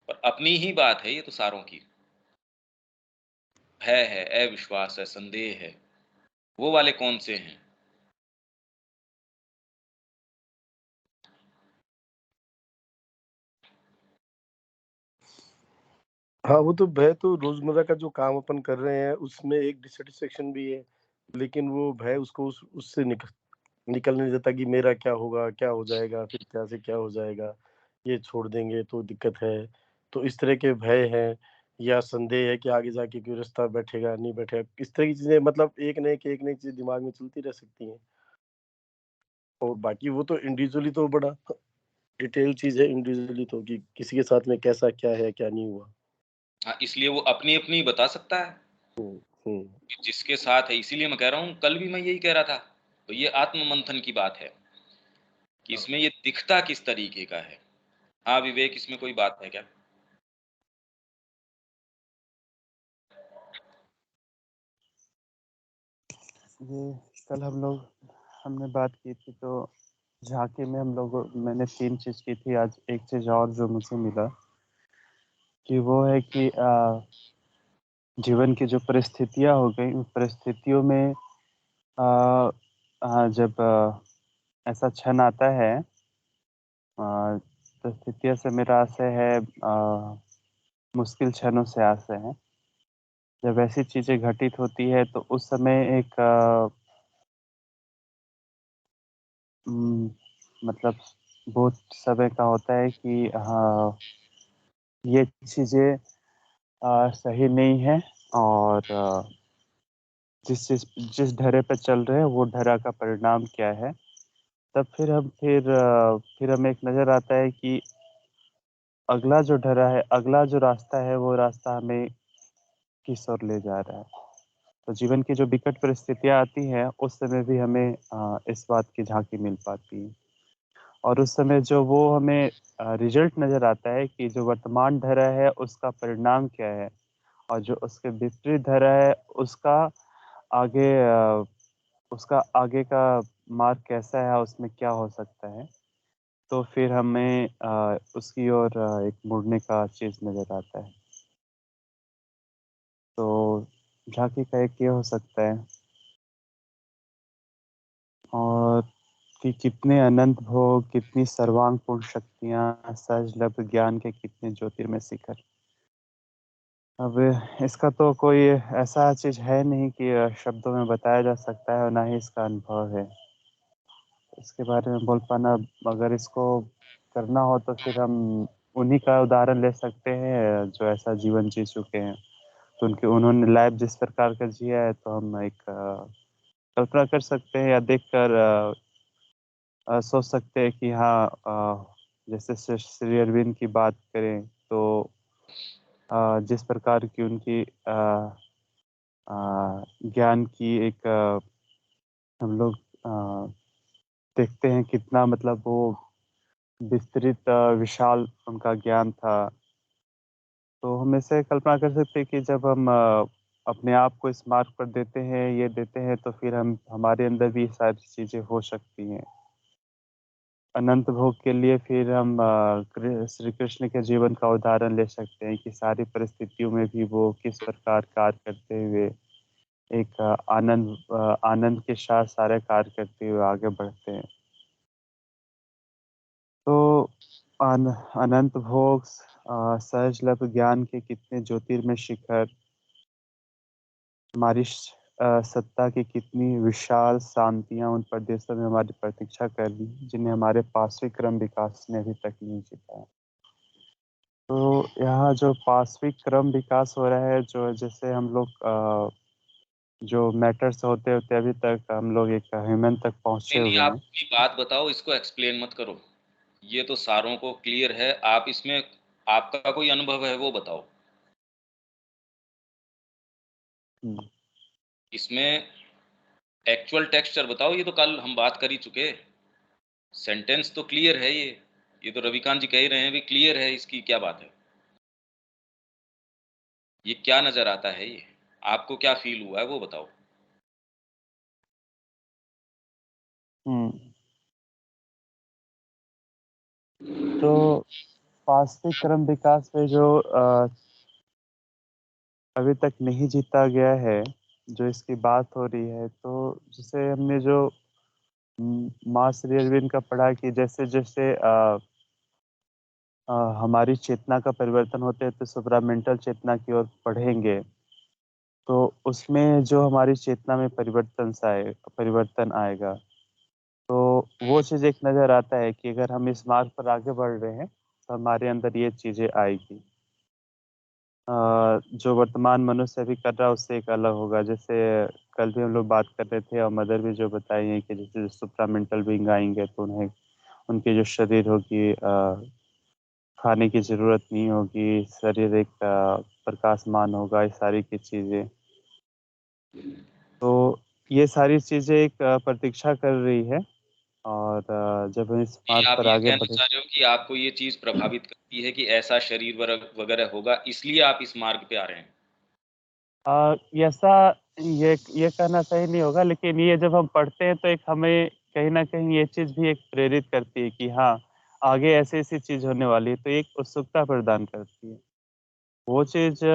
पर अपनी ही बात है ये तो सारों की। भय है, अविश्वास है, संदेह है, वो वाले कौन से हैं? हाँ, वो तो भय तो रोजमर्रा का जो काम अपन कर रहे हैं उसमें एक डिसैटिस्फैक्शन भी है, लेकिन वो भय उसको उससे निकल नहीं देता कि मेरा क्या होगा, क्या हो जाएगा, फिर क्या से क्या हो जाएगा, ये छोड़ देंगे तो दिक्कत है। तो इस तरह के भय हैं, या संदेह है कि आगे जाके कोई रास्ता बैठेगा, नहीं बैठेगा। इस तरह की चीज़ें मतलब एक ना एक चीज़ दिमाग में चलती रह सकती हैं। और बाकी वो तो इंडिविजुअली तो बड़ा डिटेल चीज़ है, इंडिविजुअली तो कि किसी के साथ में कैसा क्या है, क्या नहीं हुआ। हाँ, इसलिए वो अपनी-अपनी बता सकता है हुँ, हुँ। कि जिसके साथ है। इसीलिए मैं कह रहा हूँ, कल भी मैं यही कह रहा था। तो ये आत्म-मंथन की बात है कि हाँ। इसमें ये दिखता किस तरीके का है। हाँ, विवेक, इसमें कोई बात है क्या? ये कल हमने बात की थी, तो झांकी में मैंने 3 चीज़ की थी। आज एक चीज़ और जो मुझे मिला कि वो है कि जीवन की जो परिस्थितियाँ हो गई, उन परिस्थितियों में जब ऐसा क्षण आता है, परिस्थितियों से मेरा आशय है मुश्किल क्षणों से आशय है। जब ऐसी चीज़ें घटित होती है तो उस समय एक मतलब बहुत समय का होता है कि हाँ, ये चीज़ें सही नहीं है, और जिस ढर्रे पे चल रहे हैं वो ढर्रा का परिणाम क्या है। तब फिर हमें एक नज़र आता है कि अगला जो ढर्रा है, अगला जो रास्ता है, वो रास्ता हमें किस ओर ले जा रहा है। तो जीवन की जो विकट परिस्थितियाँ आती हैं, उस समय भी हमें इस बात की झांकी मिल पाती है। और उस समय जो वो हमें रिज़ल्ट नज़र आता है कि जो वर्तमान ढर्रा है, उसका परिणाम क्या है, और जो उसके विपरीत ढर्रा है, आगे अ, उसका आगे का मार्ग कैसा है, उसमें क्या हो सकता है। तो फिर हमें उसकी ओर एक मुड़ने का चीज़ नज़र आता है। तो झांकी का एक ये हो सकता है, और कि कितने अनंत भोग, कितनी सर्वांगपूर्ण शक्तियाँ, सहजलभ्य ज्ञान के कितने ज्योतिर्मय शिखर। अब इसका तो कोई ऐसा चीज़ है नहीं कि शब्दों में बताया जा सकता है, और ना ही इसका अनुभव है। इसके बारे में बोल पाना, अगर इसको करना हो तो फिर हम उन्हीं का उदाहरण ले सकते हैं जो ऐसा जीवन जी चुके हैं। तो उन्होंने लाइफ जिस प्रकार का जिया है, तो हम एक कल्पना कर सकते हैं, या देखकर सोच सकते हैं कि हाँ, जैसे श्री अरविंद की बात करें तो जिस प्रकार की उनकी ज्ञान की एक हम लोग देखते हैं, कितना मतलब वो विस्तृत विशाल उनका ज्ञान था। तो हम ऐसे कल्पना कर सकते हैं कि जब हम अपने आप को इस मार्ग पर देते हैं, ये देते हैं, तो फिर हमारे अंदर भी ये सारी चीज़ें हो सकती हैं। अनंत भोग के लिए फिर हम श्री कृष्ण के जीवन का उदाहरण ले सकते हैं कि सारी परिस्थितियों में भी वो किस प्रकार कार्य करते हुए एक आनंद के साथ सारे कार्य करते हुए आगे बढ़ते हैं। तो अनंत भोग, सहजलभ्य ज्ञान के कितने ज्योतिर्मय शिखर, हमारी सत्ता की कितनी विशाल शांतियाँ उन प्रदेशों में हमारी प्रतीक्षा कर रही हैं, जिन्हें हमारे पार्श्विक क्रम विकास ने अभी तक नहीं जीता है। तो यहाँ जो पार्श्विक क्रम विकास हो रहा है, जो जैसे हम लोग जो मैटर्स होते होते अभी तक हम लोग एक ह्यूमन तक पहुँचे नहीं, नहीं, हुए आप हैं। अपनी बात बताओ, इसको एक्सप्लेन मत करो। ये तो सारों को क्लियर है। आप इसमें आपका कोई अनुभव है वो बताओ। हम्म, इसमें एक्चुअल टेक्सचर बताओ। ये तो कल हम बात कर ही चुके। सेंटेंस तो क्लियर है ये तो रविकांत जी कह ही रहे हैं भी क्लियर है। इसकी क्या बात है? ये क्या नजर आता है? ये आपको क्या फील हुआ है वो बताओ। हम्म। तो वास्तविक क्रम विकास में जो अभी तक नहीं जीता गया है, जो इसकी बात हो रही है, तो जैसे हमने जो माँ श्री अरविंद का पढ़ा कि जैसे-जैसे हमारी चेतना का परिवर्तन होते हैं तो सुप्रामेंटल चेतना की ओर बढ़ेंगे, तो उसमें जो हमारी चेतना में परिवर्तन आएगा। तो वो चीज़ एक नज़र आता है कि अगर हम इस मार्ग पर आगे बढ़ रहे हैं, तो हमारे अंदर ये चीज़ें आएगी। जो वर्तमान मनुष्य अभी कर रहा है उससे एक अलग होगा। जैसे कल भी हम लोग बात कर रहे थे और मदर भी जो बताई हैं कि जैसे सुप्रामेंटल बीइंग आएँगे तो उन्हें उनकी जो शरीर होगी खाने की ज़रूरत नहीं होगी, शरीर एक प्रकाशमान होगा, ये सारी की चीज़ें। तो ये सारी चीज़ें एक प्रतीक्षा कर रही है और जब हम इस कि मार्ग आप पर ये आगे कहना बढ़े। चाह रहे हो कि आपको ये चीज़ प्रभावित करती है कि ऐसा शरीर वगैरह होगा, इसलिए आप इस मार्ग पे आ रहे हैं? ऐसा ये कहना सही नहीं होगा, लेकिन ये जब हम पढ़ते हैं तो एक हमें कहीं न कहीं ये चीज़ भी एक प्रेरित करती है कि हाँ, आगे ऐसी-ऐसी चीज़ होने वाली है, तो एक उत्सुकता प्रदान करती है। वो चीज़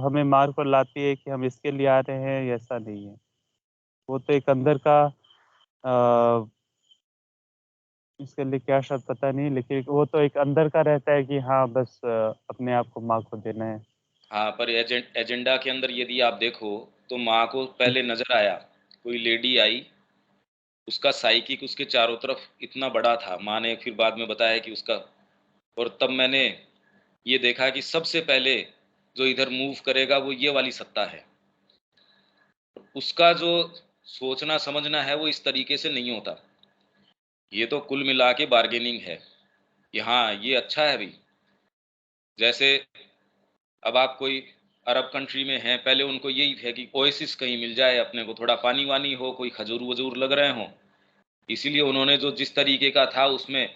हमें मार्ग पर लाती है कि हम इसके लिए आ रहे हैं, ऐसा नहीं है। वो तो एक अंदर का अ, इसके लिए क्या शब्द पता नहीं, लेकिन वो तो एक अंदर का रहता है कि हाँ, बस अपने आप को माँ को देना है। हाँ, पर एजेंडा के अंदर यदि आप देखो, तो माँ को पहले नज़र आया, कोई लेडी आई, उसका साइकिक उसके चारों तरफ इतना बड़ा था, माँ ने फिर बाद में बताया कि उसका, और तब मैंने ये देखा कि सबसे पहले जो इधर मूव करेगा वो ये वाली सत्ता है। उसका जो सोचना समझना है वो इस तरीके से नहीं होता। ये तो कुल मिला के बार्गेनिंग है कि हाँ, ये अच्छा है भाई। जैसे अब आप कोई अरब कंट्री में हैं, पहले उनको यही है कि ओएसिस कहीं मिल जाए, अपने को थोड़ा पानी-वानी हो, कोई खजूर-वजूर लग रहे हों। इसीलिए उन्होंने जो जिस तरीके का था उसमें,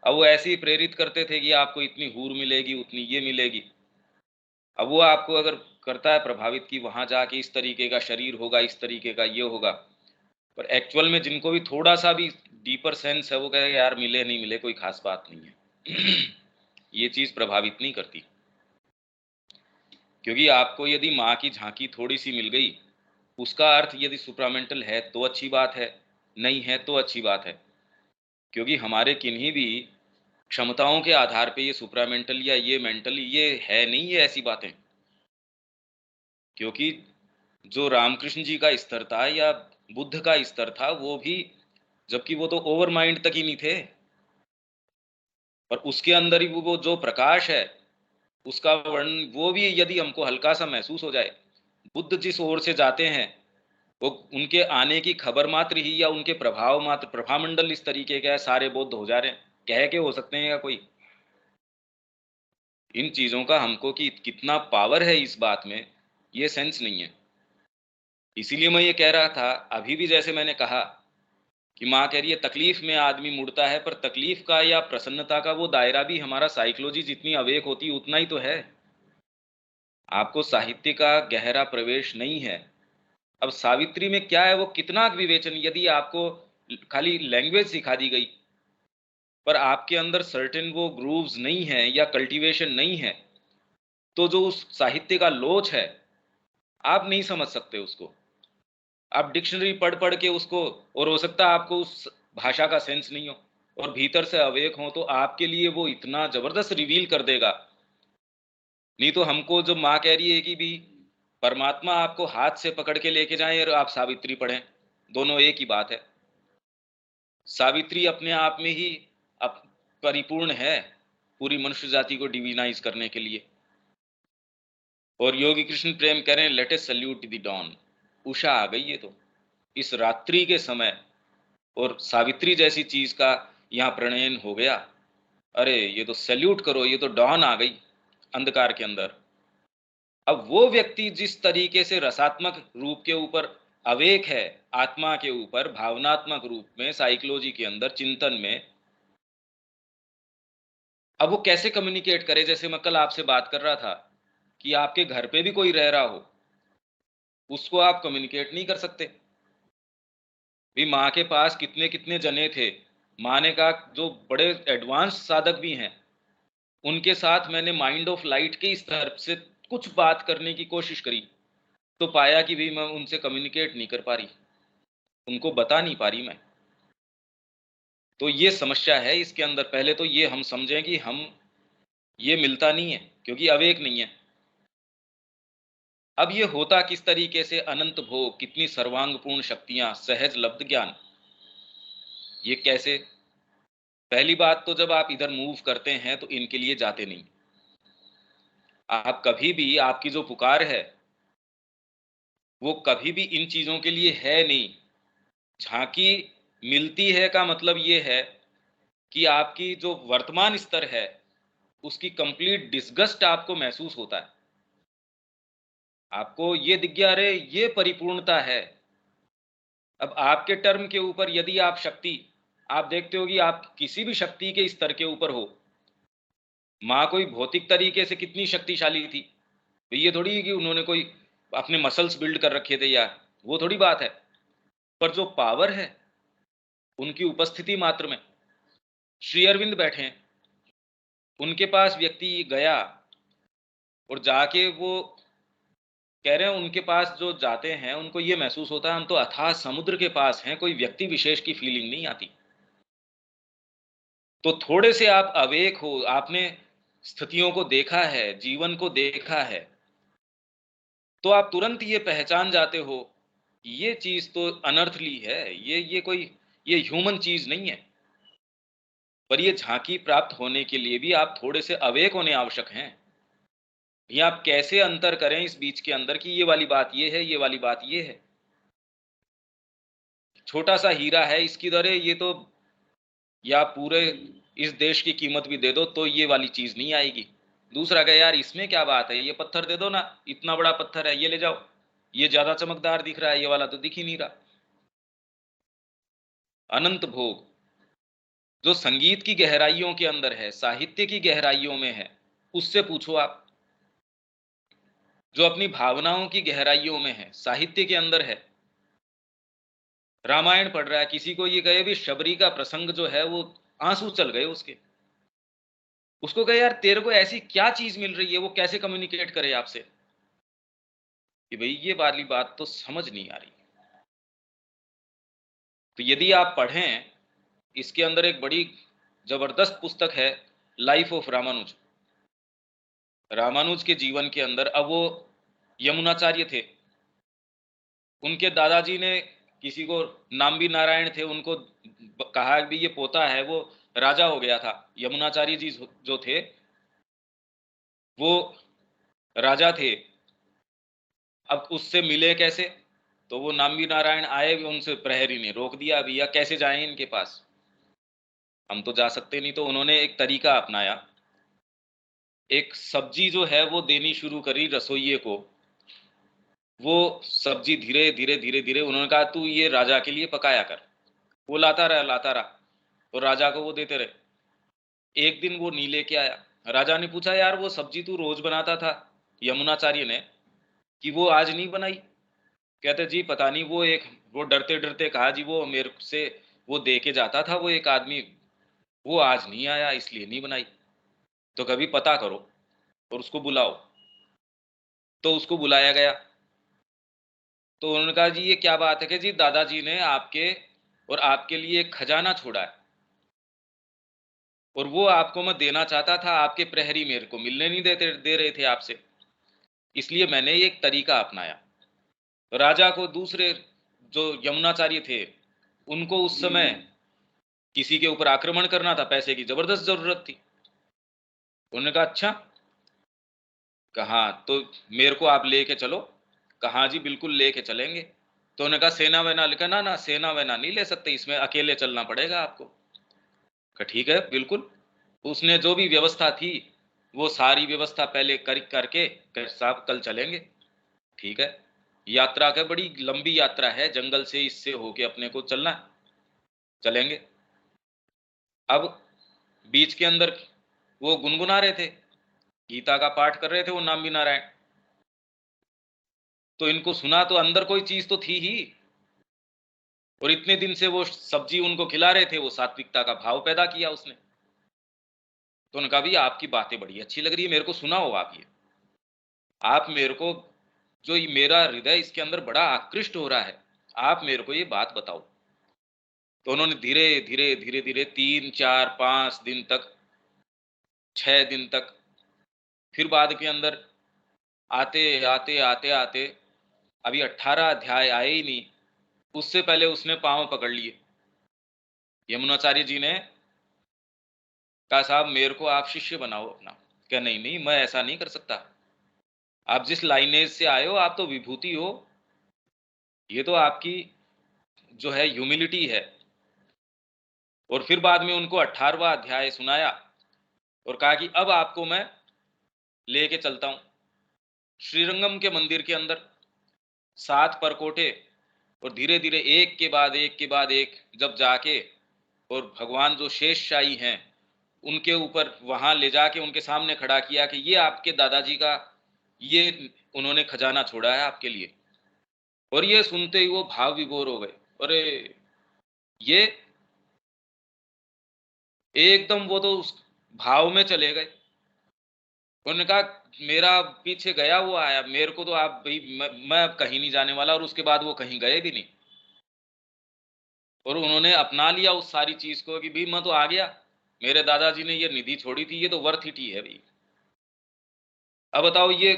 अब वो ऐसे ही प्रेरित करते थे कि आपको इतनी हूर मिलेगी, उतनी ये मिलेगी। अब वो आपको अगर करता है प्रभावित कि वहाँ जाके इस तरीके का शरीर होगा, इस तरीके का ये होगा। पर एक्चुअल में जिनको भी थोड़ा-सा भी डीपर सेंस है, वो कहेगा यार मिले नहीं मिले कोई ख़ास बात नहीं है। ये चीज़ प्रभावित नहीं करती। क्योंकि आपको यदि माँ की झांकी थोड़ी-सी मिल गई, उसका अर्थ यदि सुप्रामेंटल है तो अच्छी बात है, नहीं है तो अच्छी बात है। क्योंकि हमारे किन्हीं भी क्षमताओं के आधार पे ये सुप्रामेंटल या ये मेंटल ये है नहीं, ये ऐसी बातें। क्योंकि जो रामकृष्ण जी का स्तर था या बुद्ध का स्तर था, वो भी, जबकि वो तो ओवर माइंड तक ही नहीं थे, पर उसके अंदर ही वो जो प्रकाश है, उसका वर्णन वो भी यदि हमको हल्का-सा महसूस हो जाए, बुद्ध जिस ओर से जाते हैं, वो उनके आने की खबर मात्र ही या उनके प्रभाव मात्र, प्रभामंडल इस तरीके का है, सारे बौद्ध हो जा रहे हैं। कह के हो सकते हैं या कोई? इन चीज़ों का हमको कि कितना पावर है इस बात में, ये सेंस नहीं है। इसीलिए मैं ये कह रहा था, अभी भी जैसे मैंने कहा कि माँ कह रही है तकलीफ में आदमी मुड़ता है, पर तकलीफ का या प्रसन्नता का वो दायरा भी हमारा साइकोलॉजी जितनी अवेक होती है उतना ही तो है। आपको साहित्य का गहरा प्रवेश नहीं है। अब सावित्री में क्या है, वो कितना विवेचन, यदि आपको खाली लैंग्वेज सिखा दी गई, पर आपके अंदर सर्टेन वो ग्रूव्स नहीं है या कल्टीवेशन नहीं है, तो जो उस साहित्य का लोच है, आप नहीं समझ सकते उसको। आप डिक्शनरी पढ़ पढ़ के उसको, और हो सकता है आपको उस भाषा का सेंस नहीं हो और भीतर से अवेक हो, तो आपके लिए वो इतना जबरदस्त रिवील कर देगा। नहीं तो हमको जो माँ कह रही है कि भी परमात्मा आपको हाथ से पकड़ के लेके जाए और आप सावित्री पढ़ें, दोनों एक ही बात है। सावित्री अपने आप में ही अप परिपूर्ण है, पूरी मनुष्य जाति को डिविनाइज करने के लिए। और योगी कृष्ण प्रेम कह रहे हैं, let us salute the don. Usha आ गई है तो इस रात्रि के समय, और सावित्री जैसी चीज का यहाँ प्रणयन हो गया। अरे ये तो सैल्यूट करो, ये तो डॉन आ गई अंधकार के अंदर। अब वो व्यक्ति जिस तरीके से रसात्मक रूप के ऊपर अवेक है, आत्मा के ऊपर भावनात्मक रूप में, साइकोलॉजी के अंदर, चिंतन में, अब वो कैसे कम्युनिकेट करे? जैसे मैं कल आपसे बात कर रहा था कि आपके घर पे भी कोई रह रहा हो, उसको आप कम्युनिकेट नहीं कर सकते। भी माँ के पास कितने कितने जने थे, माने का जो बड़े एडवांस साधक भी हैं, उनके साथ मैंने माइंड ऑफ लाइट के इस तरफ से कुछ बात करने की कोशिश करी, तो पाया कि भी मैं उनसे कम्युनिकेट नहीं कर पा रही, उनको बता नहीं पा रही मैं। तो ये समस्या है इसके अंदर। पहले तो ये हम समझें कि हम ये मिलता नहीं है, क्योंकि अवेक नहीं है। अब ये होता किस तरीके से, अनंत भोग, कितनी सर्वांगपूर्ण शक्तियां, सहज लब्ध ज्ञान, ये कैसे? पहली बात तो जब आप इधर मूव करते हैं तो इनके लिए जाते नहीं। आप कभी भी, आपकी जो पुकार है वो कभी भी इन चीजों के लिए है नहीं। झांकी मिलती है का मतलब ये है कि आपकी जो वर्तमान स्तर है उसकी कंप्लीट डिसगस्ट आपको महसूस होता है। आपको ये दिख गया, अरे ये परिपूर्णता है। अब आपके टर्म के ऊपर यदि आप शक्ति, आप देखते हो कि आप किसी भी शक्ति के स्तर के ऊपर हो, माँ कोई भौतिक तरीके से कितनी शक्तिशाली थी, तो ये थोड़ी है कि उन्होंने कोई अपने मसल्स बिल्ड कर रखे थे, या वो थोड़ी बात है। पर जो पावर है उनकी उपस्थिति मात्र में, श्री अरविंद बैठे हैं, उनके पास व्यक्ति गया और जाके वो कह रहे हैं, उनके पास जो जाते हैं उनको ये महसूस होता है हम तो अथाह समुद्र के पास हैं, कोई व्यक्ति विशेष की फीलिंग नहीं आती। तो थोड़े से आप अवेक हो, आपने स्थितियों को देखा है, जीवन को देखा है, तो आप तुरंत ये पहचान जाते हो ये चीज तो अनर्थली है, ये कोई, ये ह्यूमन चीज नहीं है। पर ये झांकी प्राप्त होने के लिए भी आप थोड़े से अवेक होने आवश्यक हैं। ये आप कैसे अंतर करें इस बीच के अंदर कि ये वाली बात ये है, ये वाली बात ये है। छोटा सा हीरा है, इसकी दर ये तो, या पूरे इस देश की कीमत भी दे दो तो ये वाली चीज नहीं आएगी। दूसरा कहे यार इसमें क्या बात है, ये पत्थर दे दो ना, इतना बड़ा पत्थर है, ये ले जाओ, ये ज्यादा चमकदार दिख रहा है, ये वाला तो दिख ही नहीं रहा। अनंत भोग जो संगीत की गहराइयों के अंदर है, साहित्य की गहराइयों में है, उससे पूछो आप। जो अपनी भावनाओं की गहराइयों में है, साहित्य के अंदर है, रामायण पढ़ रहा है, किसी को ये कहे भी शबरी का प्रसंग जो है वो आंसू चल गए उसके, उसको कहे यार तेरे को ऐसी क्या चीज मिल रही है, वो कैसे कम्युनिकेट करे आपसे कि भाई ये वाली बात तो समझ नहीं आ रही। तो यदि आप पढ़ें, इसके अंदर एक बड़ी जबरदस्त पुस्तक है, लाइफ ऑफ रामानुज। रामानुज के जीवन के अंदर, अब वो यमुनाचार्य थे, उनके दादाजी ने किसी को, नाम भी नारायण थे, उनको कहा भी ये पोता है, वो राजा हो गया था। यमुनाचार्य जी जो थे वो राजा थे। अब उससे मिले कैसे, तो वो नाम भी नारायण आए, उनसे प्रहरी ने रोक दिया, भैया कैसे जाएं इनके पास, हम तो जा सकते नहीं। तो उन्होंने एक तरीका अपनाया, एक सब्जी जो है वो देनी शुरू करी रसोइये को। वो सब्जी धीरे धीरे धीरे धीरे उन्होंने कहा तू ये राजा के लिए पकाया कर। वो लाता रहा लाता रहा, तो राजा को वो देते रहे। एक दिन वो नहीं लेके आया, राजा ने पूछा यार वो सब्जी तू रोज बनाता था, यमुनाचार्य ने, कि वो आज नहीं बनाई? कहते जी पता नहीं, वो डरते डरते कहा जी वो मेरे से वो दे के जाता था वो एक आदमी, वो आज नहीं आया इसलिए नहीं बनाई। तो कभी पता करो और उसको बुलाओ। तो उसको बुलाया गया, तो उन्होंने कहा जी ये क्या बात है कि जी दादाजी ने आपके और आपके लिए एक खजाना छोड़ा है, और वो आपको मैं देना चाहता था, आपके प्रहरी मेरे को मिलने नहीं दे रहे थे आपसे, इसलिए मैंने ये एक तरीका अपनाया। तो राजा को, दूसरे जो यमुनाचार्य थे, उनको उस समय किसी के ऊपर आक्रमण करना था, पैसे की जबरदस्त जरूरत थी। उन्होंने कहा अच्छा, कहा तो मेरे को आप लेके चलो। कहा जी बिल्कुल लेके चलेंगे। तो उन्होंने कहा सेना वेना, लिखा ना ना सेना वेना नहीं ले सकते, इसमें अकेले चलना पड़ेगा आपको। कहा ठीक है बिल्कुल। उसने जो भी व्यवस्था थी वो सारी व्यवस्था पहले करके साहब कल चलेंगे। ठीक है, यात्रा का बड़ी लंबी यात्रा है, जंगल से इससे होके अपने को चलना है, चलेंगे। अब बीच के अंदर वो गुनगुना रहे थे, गीता का पाठ कर रहे थे वो नाम भी नारायण। तो इनको सुना तो अंदर कोई चीज तो थी ही, और इतने दिन से वो सब्जी उनको खिला रहे थे, वो सात्विकता का भाव पैदा किया उसने। तो उन्होंने कहा भी आपकी बातें बड़ी अच्छी लग रही है, मेरे को सुनाओ आप ये, आप मेरे को, जो ये मेरा हृदय इसके अंदर बड़ा आकृष्ट हो रहा है, आप मेरे को ये बात बताओ। तो उन्होंने धीरे धीरे धीरे धीरे 3 4 5 दिन तक, 6 दिन तक, फिर बाद के अंदर आते आते आते आते अभी 18 अध्याय आए ही नहीं, उससे पहले उसने पांव पकड़ लिए। यमुनाचार्य जी ने कहा साहब मेरे को आप शिष्य बनाओ अपना। क्या नहीं नहीं, मैं ऐसा नहीं कर सकता, आप जिस लाइनेज से आए हो आप तो विभूति हो, ये तो आपकी जो है ह्यूमिलिटी है। और फिर बाद में उनको 18वां अध्याय सुनाया और कहा कि अब आपको मैं लेके चलता हूं श्रीरंगम के मंदिर के अंदर, 7 परकोटे, और धीरे धीरे एक के बाद एक के बाद एक जब जाके और भगवान जो शेषशाही हैं उनके ऊपर वहां ले जाके उनके सामने खड़ा किया कि ये आपके दादाजी का, ये उन्होंने खजाना छोड़ा है आपके लिए। और ये सुनते ही वो भाव विभोर हो गए, अरे ये एकदम वो तो उस भाव में चले गए। उन्होंने कहा मेरा पीछे गया हुआ आया, मेरे को तो आप भाई, मैं अब कहीं नहीं जाने वाला। और उसके बाद वो कहीं गए भी नहीं, और उन्होंने अपना लिया उस सारी चीज को कि भाई मैं तो आ गया, मेरे दादाजी ने ये निधि छोड़ी थी, ये तो वर्थ इट ही है भाई। अब बताओ ये,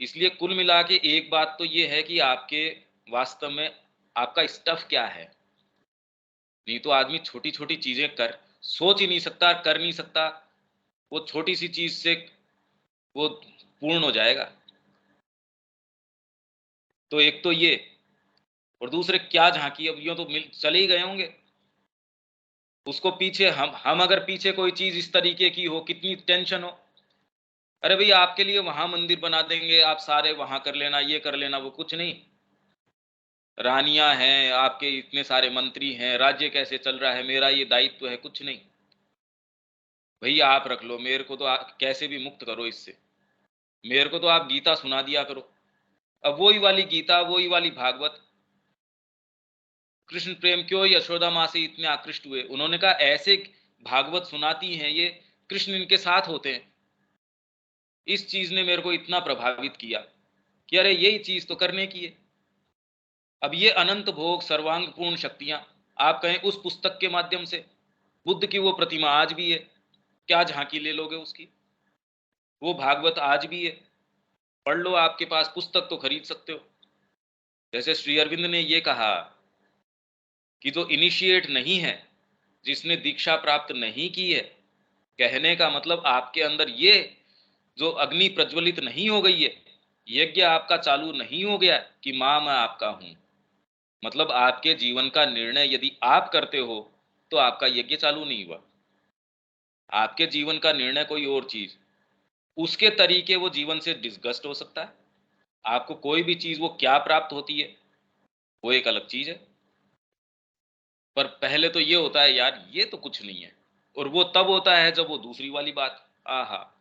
इसलिए कुल मिला के एक बात तो ये है कि आपके वास्तव में आपका स्टफ क्या है। नहीं तो आदमी छोटी छोटी चीजें कर सोच ही नहीं सकता, कर नहीं सकता, वो छोटी सी चीज से वो पूर्ण हो जाएगा। तो एक तो ये, और दूसरे क्या झांकी, अब यूं तो मिल चले ही गए होंगे उसको पीछे। हम अगर पीछे कोई चीज इस तरीके की हो, कितनी टेंशन हो। अरे भाई आपके लिए वहां मंदिर बना देंगे, आप सारे वहां कर लेना, ये कर लेना, वो कुछ नहीं। रानियां हैं आपके, इतने सारे मंत्री हैं, राज्य कैसे चल रहा है, मेरा ये दायित्व है, कुछ नहीं। भैया आप रख लो, मेरे को तो कैसे भी मुक्त करो इससे, मेरे को तो आप गीता सुना दिया करो। अब वही वाली गीता, वही वाली भागवत, कृष्ण प्रेम क्यों यशोदा माँ से इतने आकृष्ट हुए, उन्होंने कहा ऐसे भागवत सुनाती हैं ये, कृष्ण इनके साथ होते हैं। इस चीज ने मेरे को इतना प्रभावित किया कि अरे यही चीज तो करने की है। अब ये अनंत भोग सर्वांग पूर्ण शक्तियां, आप कहें उस पुस्तक के माध्यम से, बुद्ध की वो प्रतिमा आज भी है, क्या झांकी ले लोगे उसकी, वो भागवत आज भी है, पढ़ लो, आपके पास पुस्तक तो खरीद सकते हो। जैसे श्री अरविंद ने ये कहा कि जो इनिशिएट नहीं है, जिसने दीक्षा प्राप्त नहीं की है, कहने का मतलब आपके अंदर ये जो अग्नि प्रज्वलित नहीं हो गई है, यज्ञ आपका चालू नहीं हो गया कि मां मैं आपका हूं, मतलब आपके जीवन का निर्णय यदि आप करते हो तो आपका यज्ञ चालू नहीं हुआ। आपके जीवन का निर्णय कोई और चीज, उसके तरीके वो जीवन से डिस्गस्ट हो सकता है। आपको कोई भी चीज वो क्या प्राप्त होती है वो एक अलग चीज है, पर पहले तो ये होता है यार ये तो कुछ नहीं है। और वो तब होता है जब वो दूसरी वाली बात, आहा,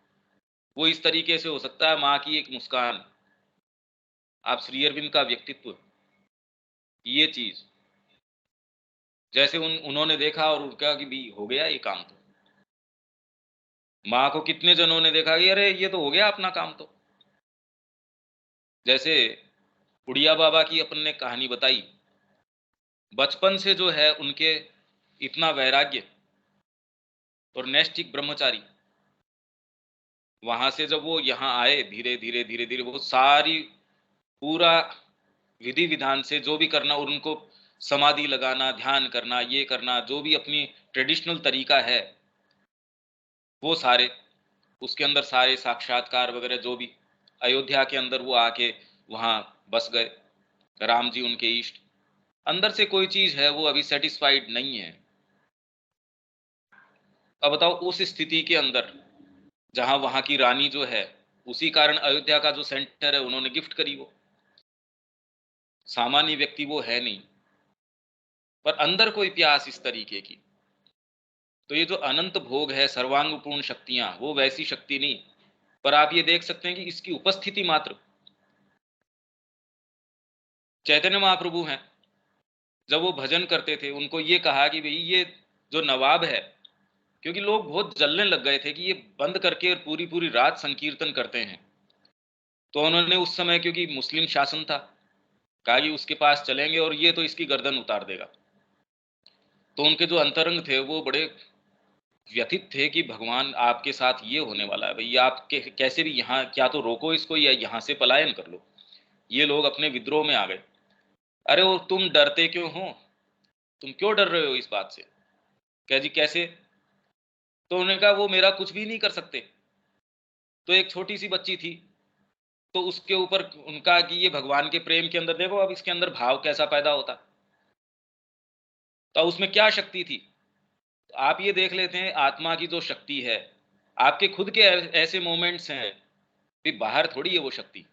वो इस तरीके से हो सकता है, माँ की एक मुस्कान, आप श्री अरविंद का व्यक्तित्व, ये चीज, जैसे उन्होंने देखा और उनका कि भी हो गया ये काम। तो माँ को कितने जनों ने देखा कि अरे ये तो हो गया अपना काम। तो जैसे उड़िया बाबा की अपन ने कहानी बताई, बचपन से जो है उनके इतना वैराग्य और नैष्ठिक ब्रह्मचारी, वहां से जब वो यहाँ आए धीरे धीरे धीरे धीरे वो सारी पूरा विधि विधान से जो भी करना, और उनको समाधि लगाना, ध्यान करना, ये करना, जो भी अपनी ट्रेडिशनल तरीका है वो सारे, उसके अंदर सारे साक्षात्कार वगैरह जो भी, अयोध्या के अंदर वो आके वहां बस गए, राम जी उनके इष्ट। अंदर से कोई चीज है वो अभी सेटिस्फाइड नहीं है। अब बताओ उस स्थिति के अंदर जहां वहां की रानी जो है, उसी कारण अयोध्या का जो सेंटर है उन्होंने गिफ्ट करी, वो सामान्य व्यक्ति वो है नहीं, पर अंदर कोई प्यास इस तरीके की। तो ये जो अनंत भोग है, सर्वांग पूर्ण शक्तियां, वो वैसी शक्ति नहीं, पर आप ये देख सकते हैं कि इसकी उपस्थिति मात्र चैतन्य महाप्रभु हैं। जब वो भजन करते थे, उनको ये कहा कि भाई ये जो नवाब है, क्योंकि लोग बहुत जलने लग गए थे कि ये बंद करके और पूरी पूरी रात संकीर्तन करते हैं, तो उन्होंने उस समय, क्योंकि मुस्लिम शासन था, कहा कि उसके पास चलेंगे और ये तो इसकी गर्दन उतार देगा। तो उनके जो अंतरंग थे वो बड़े व्यथित थे कि भगवान आपके साथ ये होने वाला है, भाई आप कैसे भी यहाँ क्या तो रोको इसको या यहाँ से पलायन कर लो। ये लोग अपने विद्रोह में आ गए। अरे वो तुम डरते क्यों हो, तुम क्यों डर रहे हो इस बात से? कह जी कैसे? तो उन्होंने कहा वो मेरा कुछ भी नहीं कर सकते। तो एक छोटी सी बच्ची थी, तो उसके ऊपर उनका कि ये भगवान के प्रेम के अंदर देखो अब इसके अंदर भाव कैसा पैदा होता, तो उसमें क्या शक्ति थी। तो आप ये देख लेते हैं आत्मा की जो शक्ति है, आपके खुद के ऐसे मोमेंट्स हैं, भी बाहर थोड़ी है वो शक्ति।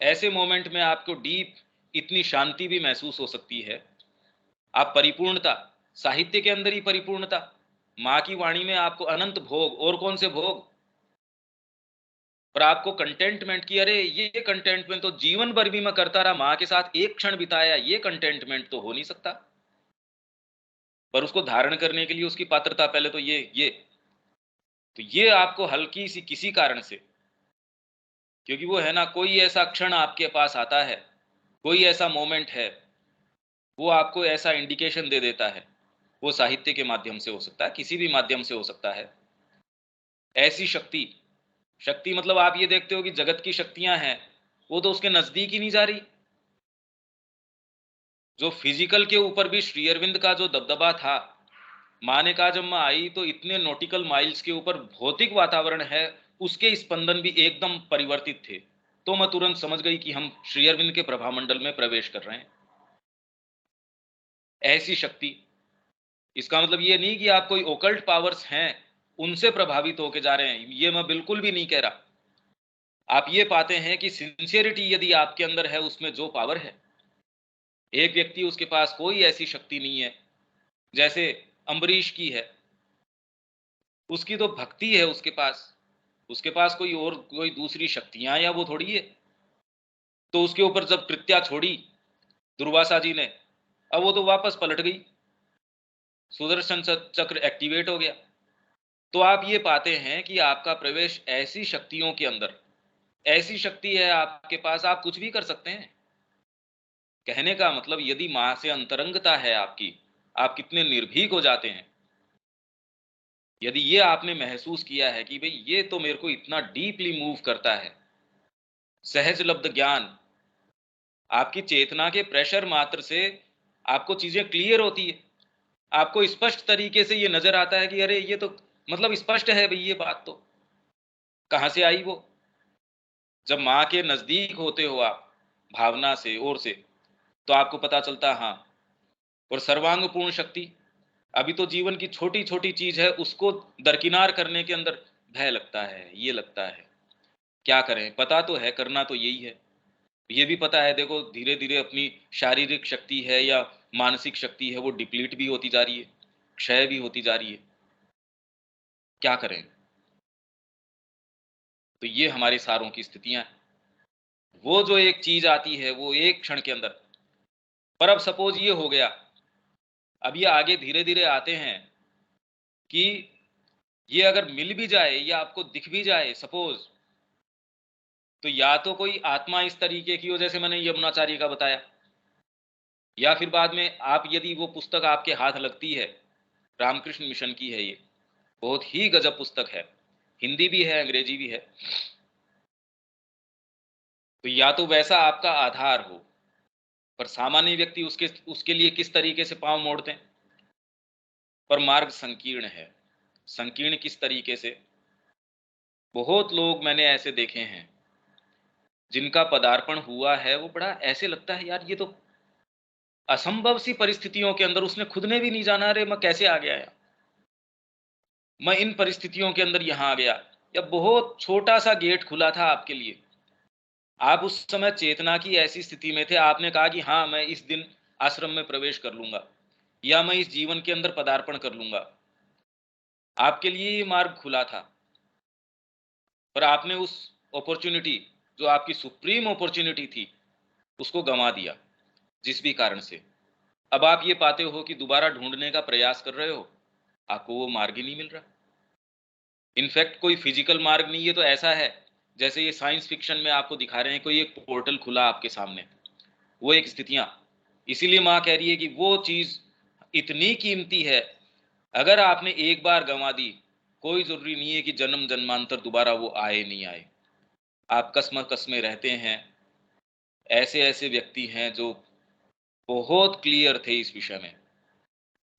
ऐसे मोमेंट में आपको डीप इतनी शांति भी महसूस हो सकती है। आप परिपूर्णता, साहित्य के अंदर ही परिपूर्णता, माँ की वाणी में आपको अनंत भोग, और कौन से भोग, पर आपको कंटेंटमेंट की, अरे ये कंटेंटमेंट तो जीवन भर भी मैं करता रहा, माँ के साथ एक क्षण बिताया, ये कंटेंटमेंट तो हो नहीं सकता। पर उसको धारण करने के लिए उसकी पात्रता पहले तो ये तो ये आपको हल्की सी किसी कारण से, क्योंकि वो है ना, कोई ऐसा क्षण आपके पास आता है, कोई ऐसा मोमेंट है, वो आपको ऐसा इंडिकेशन दे देता है। वो साहित्य के माध्यम से हो सकता है, किसी भी माध्यम से हो सकता है। ऐसी शक्ति, शक्ति मतलब आप ये देखते हो कि जगत की शक्तियां हैं, वो तो उसके नजदीक ही नहीं जा रही। जो फिजिकल के ऊपर भी श्री अरविंद का जो दबदबा था, माँ ने कहा जब मैं आई तो इतने नॉटिकल माइल्स के ऊपर भौतिक वातावरण है, उसके स्पंदन भी एकदम परिवर्तित थे। तो मैं तुरंत समझ गई कि हम श्री अरविंद के प्रभामंडल में प्रवेश कर रहे हैं। ऐसी शक्ति, इसका मतलब ये नहीं कि आप कोई ओकल्ट पावर्स हैं उनसे प्रभावित होके जा रहे हैं, ये मैं बिल्कुल भी नहीं कह रहा। आप ये पाते हैं कि सिंसियरिटी यदि आपके अंदर है, उसमें जो पावर है, एक व्यक्ति उसके पास कोई ऐसी शक्ति नहीं है जैसे अम्बरीश की है, उसकी तो भक्ति है उसके पास कोई और कोई दूसरी शक्तियां या वो थोड़ी है। तो उसके ऊपर जब कृत्या छोड़ी दुर्वासा जी ने, अब वो तो वापस पलट गई, सुदर्शन चक्र एक्टिवेट हो गया। तो आप ये पाते हैं कि आपका प्रवेश ऐसी शक्तियों के अंदर, ऐसी शक्ति है आपके पास, आप कुछ भी कर सकते हैं। कहने का मतलब यदि मां से अंतरंगता है आपकी, आप कितने निर्भीक हो जाते हैं। यदि ये आपने महसूस किया है कि भाई ये तो मेरे को इतना डीपली मूव करता है, सहज लब्ध ज्ञान, आपकी चेतना के प्रेशर मात्र से आपको चीजें क्लियर होती है, आपको स्पष्ट तरीके से ये नजर आता है कि अरे ये तो मतलब स्पष्ट है भाई, ये बात तो कहां से आई वो। जब माँ के नजदीक होते हो आप भावना से और से, तो आपको पता चलता हाँ। और सर्वांग पूर्ण शक्ति, अभी तो जीवन की छोटी छोटी चीज है, उसको दरकिनार करने के अंदर भय लगता है, ये लगता है क्या करें, पता तो है करना तो यही है। ये भी पता है देखो धीरे धीरे अपनी शारीरिक शक्ति है या मानसिक शक्ति है, वो डिप्लीट भी होती जा रही है, क्षय भी होती जा रही है, क्या करें। तो ये हमारे सारों की स्थितियां हैं। वो जो एक चीज आती है वो एक क्षण के अंदर, पर अब सपोज ये हो गया, अब ये आगे धीरे धीरे आते हैं कि ये अगर मिल भी जाए या आपको दिख भी जाए सपोज, तो या तो कोई आत्मा इस तरीके की हो जैसे मैंने यमुनाचार्य का बताया, या फिर बाद में आप यदि वो पुस्तक आपके हाथ लगती है, रामकृष्ण मिशन की है ये, बहुत ही गजब पुस्तक है, हिंदी भी है अंग्रेजी भी है। तो या तो वैसा आपका आधार हो, पर सामान्य व्यक्ति उसके उसके लिए किस तरीके से पांव मोड़ते हैं। पर मार्ग संकीर्ण है, संकीर्ण किस तरीके से, बहुत लोग मैंने ऐसे देखे हैं जिनका पदार्पण हुआ है, वो बड़ा ऐसे लगता है यार ये तो असंभव सी परिस्थितियों के अंदर, उसने खुद ने भी नहीं जाना अरे मैं कैसे आ गया, या मैं इन परिस्थितियों के अंदर यहां आ गया, या बहुत छोटा सा गेट खुला था आपके लिए, आप उस समय चेतना की ऐसी स्थिति में थे, आपने कहा कि हाँ मैं इस दिन आश्रम में प्रवेश कर लूंगा या मैं इस जीवन के अंदर पदार्पण कर लूंगा, आपके लिए ये मार्ग खुला था। पर आपने उस अपॉर्चुनिटी, जो आपकी सुप्रीम अपॉर्चुनिटी थी, उसको गंवा दिया जिस भी कारण से। अब आप ये पाते हो कि दोबारा ढूंढने का प्रयास कर रहे हो, आपको वो मार्ग ही नहीं मिल रहा। इनफैक्ट कोई फिजिकल मार्ग नहीं, ये तो ऐसा है जैसे ये साइंस फिक्शन में आपको दिखा रहे हैं, कोई एक पोर्टल खुला आपके सामने, वो एक स्थितियां। इसीलिए माँ कह रही है कि वो चीज इतनी कीमती है, अगर आपने एक बार गंवा दी, कोई जरूरी नहीं है कि जन्म जन्मांतर दोबारा वो आए नहीं आए। आप कसम कसमें रहते हैं। ऐसे ऐसे व्यक्ति हैं जो बहुत क्लियर थे इस विषय में,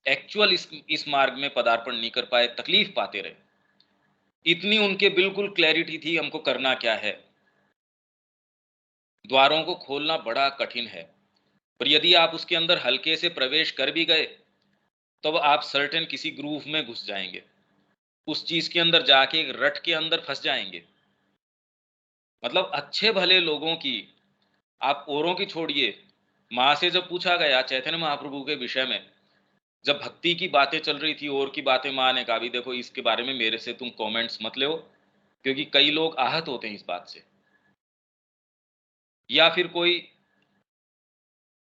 एक्चुअल इस मार्ग में पदार्पण नहीं कर पाए, तकलीफ पाते रहे। इतनी उनके बिल्कुल क्लैरिटी थी हमको करना क्या है। द्वारों को खोलना बड़ा कठिन है, पर यदि आप उसके अंदर हल्के से प्रवेश कर भी गए, तब आप सर्टेन किसी ग्रूव में घुस जाएंगे, उस चीज के अंदर जाके एक रट के अंदर फंस जाएंगे। मतलब अच्छे भले लोगों की, आप औरों की छोड़िए, माँ से जब पूछा गया चैतन्य महाप्रभु के विषय में, जब भक्ति की बातें चल रही थी और की बातें, माँ ने कहा भी देखो इसके बारे में मेरे से तुम कमेंट्स मत लो, क्योंकि कई लोग आहत होते हैं इस बात से। या फिर कोई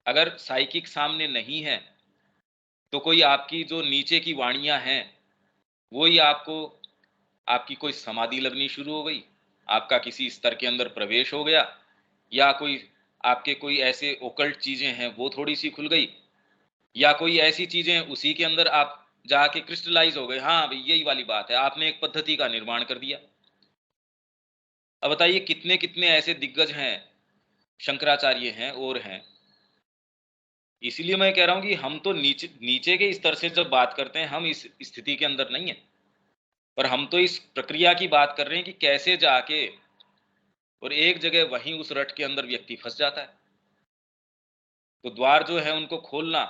अगर साइकिक सामने नहीं है, तो कोई आपकी जो नीचे की वाणियां हैं, वो ही आपको, आपकी कोई समाधि लगनी शुरू हो गई, आपका किसी स्तर के अंदर प्रवेश हो गया, या कोई आपके कोई ऐसे ओकल्ट चीजें हैं वो थोड़ी सी खुल गई, या कोई ऐसी चीजें उसी के अंदर आप जाके क्रिस्टलाइज हो गए। हाँ भाई यही वाली बात है, आपने एक पद्धति का निर्माण कर दिया। अब बताइए कितने कितने ऐसे दिग्गज हैं, शंकराचार्य हैं और हैं। इसीलिए मैं कह रहा हूं कि हम तो नीचे नीचे के स्तर से जब बात करते हैं, हम इस स्थिति के अंदर नहीं है, पर हम तो इस प्रक्रिया की बात कर रहे हैं कि कैसे जाके, और एक जगह वहीं उस रट के अंदर व्यक्ति फंस जाता है। तो द्वार जो है उनको खोलना,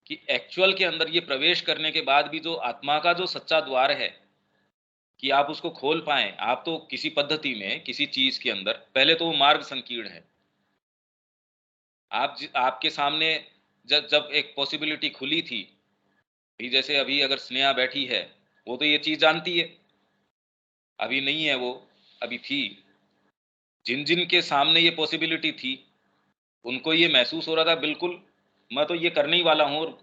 कि एक्चुअल के अंदर ये प्रवेश करने के बाद भी जो आत्मा का जो सच्चा द्वार है, कि आप उसको खोल पाए। आप तो किसी पद्धति में किसी चीज के अंदर, पहले तो वो मार्ग संकीर्ण है। आपके सामने जब जब एक पॉसिबिलिटी खुली थी, कि जैसे अभी अगर स्नेहा बैठी है, वो तो ये चीज जानती है, अभी नहीं है वो, अभी थी। जिन जिन के सामने ये पॉसिबिलिटी थी, उनको ये महसूस हो रहा था बिल्कुल मैं तो ये करने ही वाला हूं। और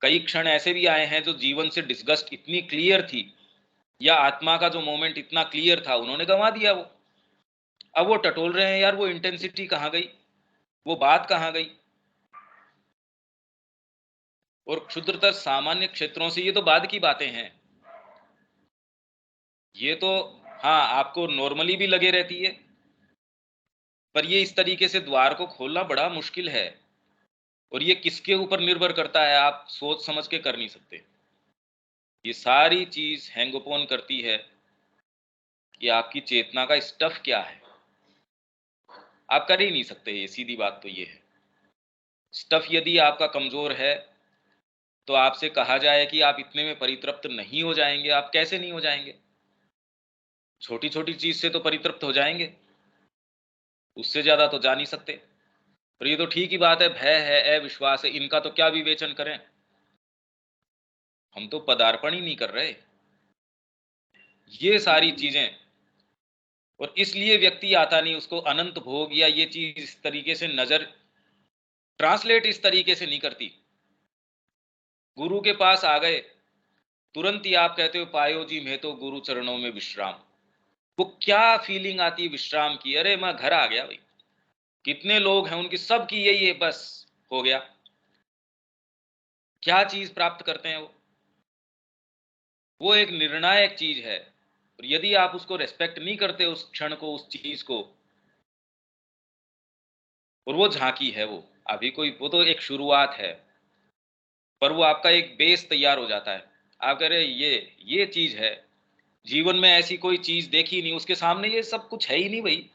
कई क्षण ऐसे भी आए हैं जो जीवन से डिस्गस्ट इतनी क्लियर थी, या आत्मा का जो मोमेंट इतना क्लियर था, उन्होंने गंवा दिया वो। अब वो टटोल रहे हैं यार, वो इंटेंसिटी कहाँ गई, वो बात कहाँ गई। और क्षुद्रतर सामान्य क्षेत्रों से ये तो बाद की बातें हैं, ये तो हाँ आपको नॉर्मली भी लगे रहती है, पर ये इस तरीके से द्वार को खोलना बड़ा मुश्किल है। और ये किसके ऊपर निर्भर करता है, आप सोच समझ के कर नहीं सकते। ये सारी चीज हैंगओपन करती है कि आपकी चेतना का स्टफ क्या है। आप कर ही नहीं सकते, ये सीधी बात तो ये है। स्टफ यदि आपका कमजोर है, तो आपसे कहा जाए कि आप इतने में परितृप्त नहीं हो जाएंगे, आप कैसे नहीं हो जाएंगे। छोटी छोटी चीज से तो परितृप्त हो जाएंगे, उससे ज्यादा तो जा नहीं सकते। पर ये तो ठीक ही बात है, भय है, अविश्वास है, इनका तो क्या विवेचन करें। हम तो पदार्पण ही नहीं कर रहे, ये सारी चीजें। और इसलिए व्यक्ति आता नहीं, उसको अनंत भोग या ये चीज इस तरीके से नजर ट्रांसलेट इस तरीके से नहीं करती। गुरु के पास आ गए, तुरंत ही आप कहते हो पायो जी मैं तो गुरु चरणों में विश्राम। वो क्या फीलिंग आती है विश्राम की, अरे मैं घर आ गया भाई। कितने लोग हैं उनकी सबकी यही है, बस हो गया। क्या चीज प्राप्त करते हैं वो एक निर्णायक चीज है। और यदि आप उसको रेस्पेक्ट नहीं करते, उस क्षण को, उस चीज को, और वो झांकी है, वो अभी कोई, वो तो एक शुरुआत है, पर वो आपका एक बेस तैयार हो जाता है। आप कह रहे ये चीज है, जीवन में ऐसी कोई चीज देखी नहीं, उसके सामने ये सब कुछ है ही नहीं भाई।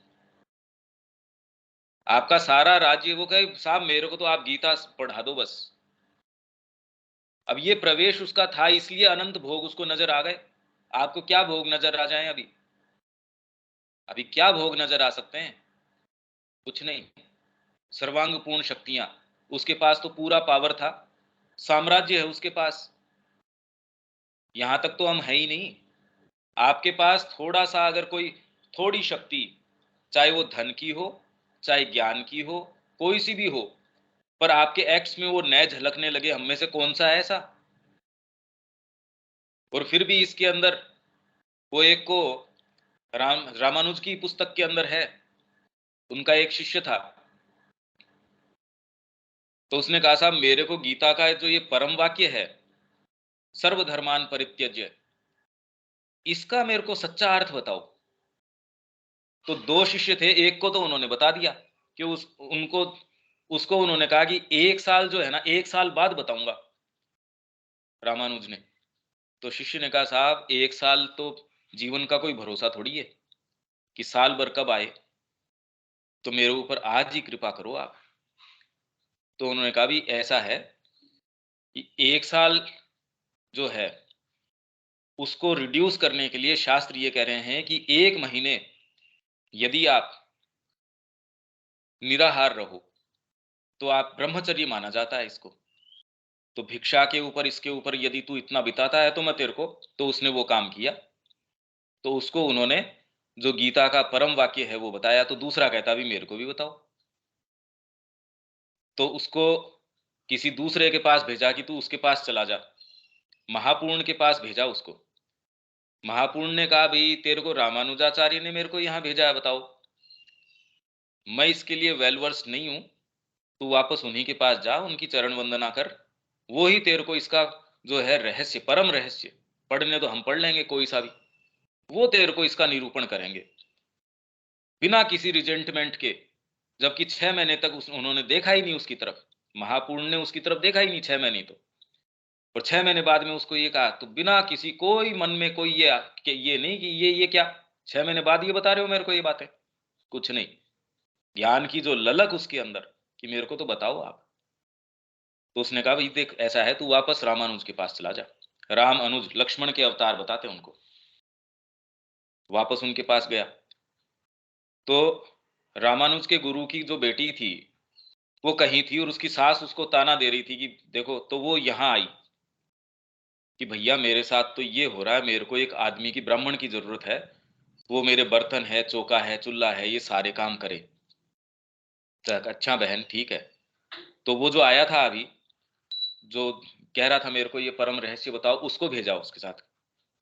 आपका सारा राज्य, वो कहे साहब मेरे को तो आप गीता पढ़ा दो बस। अब ये प्रवेश उसका था, इसलिए अनंत भोग उसको नजर आ गए। आपको क्या भोग नजर आ जाए अभी? अभी क्या भोग नजर आ सकते हैं? कुछ नहीं। सर्वांग पूर्ण शक्तियां, उसके पास तो पूरा पावर था, साम्राज्य है उसके पास। यहां तक तो हम है ही नहीं। आपके पास थोड़ा सा अगर कोई थोड़ी शक्ति, चाहे वो धन की हो, चाहे ज्ञान की हो, कोई सी भी हो, पर आपके एक्ट्स में वो नए झलकने लगे, हम में से कौन सा है ऐसा? और फिर भी इसके अंदर वो एक को रामानुज की पुस्तक के अंदर है, उनका एक शिष्य था, तो उसने कहा साहब मेरे को गीता का जो ये परम वाक्य है, सर्वधर्मान परित्यज्य, इसका मेरे को सच्चा अर्थ बताओ। तो दो शिष्य थे, एक को तो उन्होंने बता दिया कि उसको उन्होंने कहा कि 1 साल जो है ना, 1 साल बाद बताऊंगा रामानुज ने। तो शिष्य ने कहा साहब 1 साल तो जीवन का कोई भरोसा थोड़ी है कि साल भर कब आए, तो मेरे ऊपर आज ही कृपा करो आप। तो उन्होंने कहा भी ऐसा है कि 1 साल जो है उसको रिड्यूस करने के लिए शास्त्र ये कह रहे हैं कि 1 महीने यदि आप निराहार रहो तो आप ब्रह्मचर्य माना जाता है इसको। तो भिक्षा के ऊपर इसके ऊपर यदि तू इतना बिताता है तो मैं तेरे को, तो उसने वो काम किया। तो उसको उन्होंने जो गीता का परम वाक्य है वो बताया, तो दूसरा कहता भी मेरे को भी बताओ। तो उसको किसी दूसरे के पास भेजा कि तू उसके पास चला जा, महापूर्ण के पास भेजा उसको। महापूर्ण ने कहा भाई तेरे को रामानुजाचार्य ने मेरे को यहां भेजा है, बताओ, मैं इसके लिए वेल वर्स नहीं हूं, तू वापस उन्हीं के पास जा, उनकी चरण वंदना कर, वो ही तेरे को इसका जो है रहस्य, परम रहस्य, पढ़ने तो हम पढ़ लेंगे कोई सा भी, वो तेरे को इसका निरूपण करेंगे बिना किसी रिजेंटमेंट के। जबकि 6 महीने तक उन्होंने देखा ही नहीं उसकी तरफ, महापूर्ण ने उसकी तरफ देखा ही नहीं 6 महीने। तो और 6 महीने बाद में उसको ये कहा, तो बिना किसी कोई मन में कोई ये नहीं कि ये क्या 6 महीने बाद ये बता रहे हो मेरे को ये बातें, कुछ नहीं, ज्ञान की जो ललक उसके अंदर कि मेरे को तो बताओ आप। तो उसने कहा भाई देख ऐसा है, तू वापस रामानुज के पास चला जा। राम अनुज लक्ष्मण के अवतार बताते उनको। वापस उनके पास गया तो रामानुज के गुरु की जो बेटी थी वो कहीं थी और उसकी सास उसको ताना दे रही थी कि देखो, तो वो यहां आई कि भैया मेरे साथ तो ये हो रहा है, मेरे को एक आदमी की, ब्राह्मण की जरूरत है, वो मेरे बर्तन है, चौका है, चूल्हा है, ये सारे काम करे। तो अच्छा बहन ठीक है। तो वो जो आया था अभी, जो कह रहा था मेरे को ये परम रहस्य बताओ, उसको भेजा उसके साथ।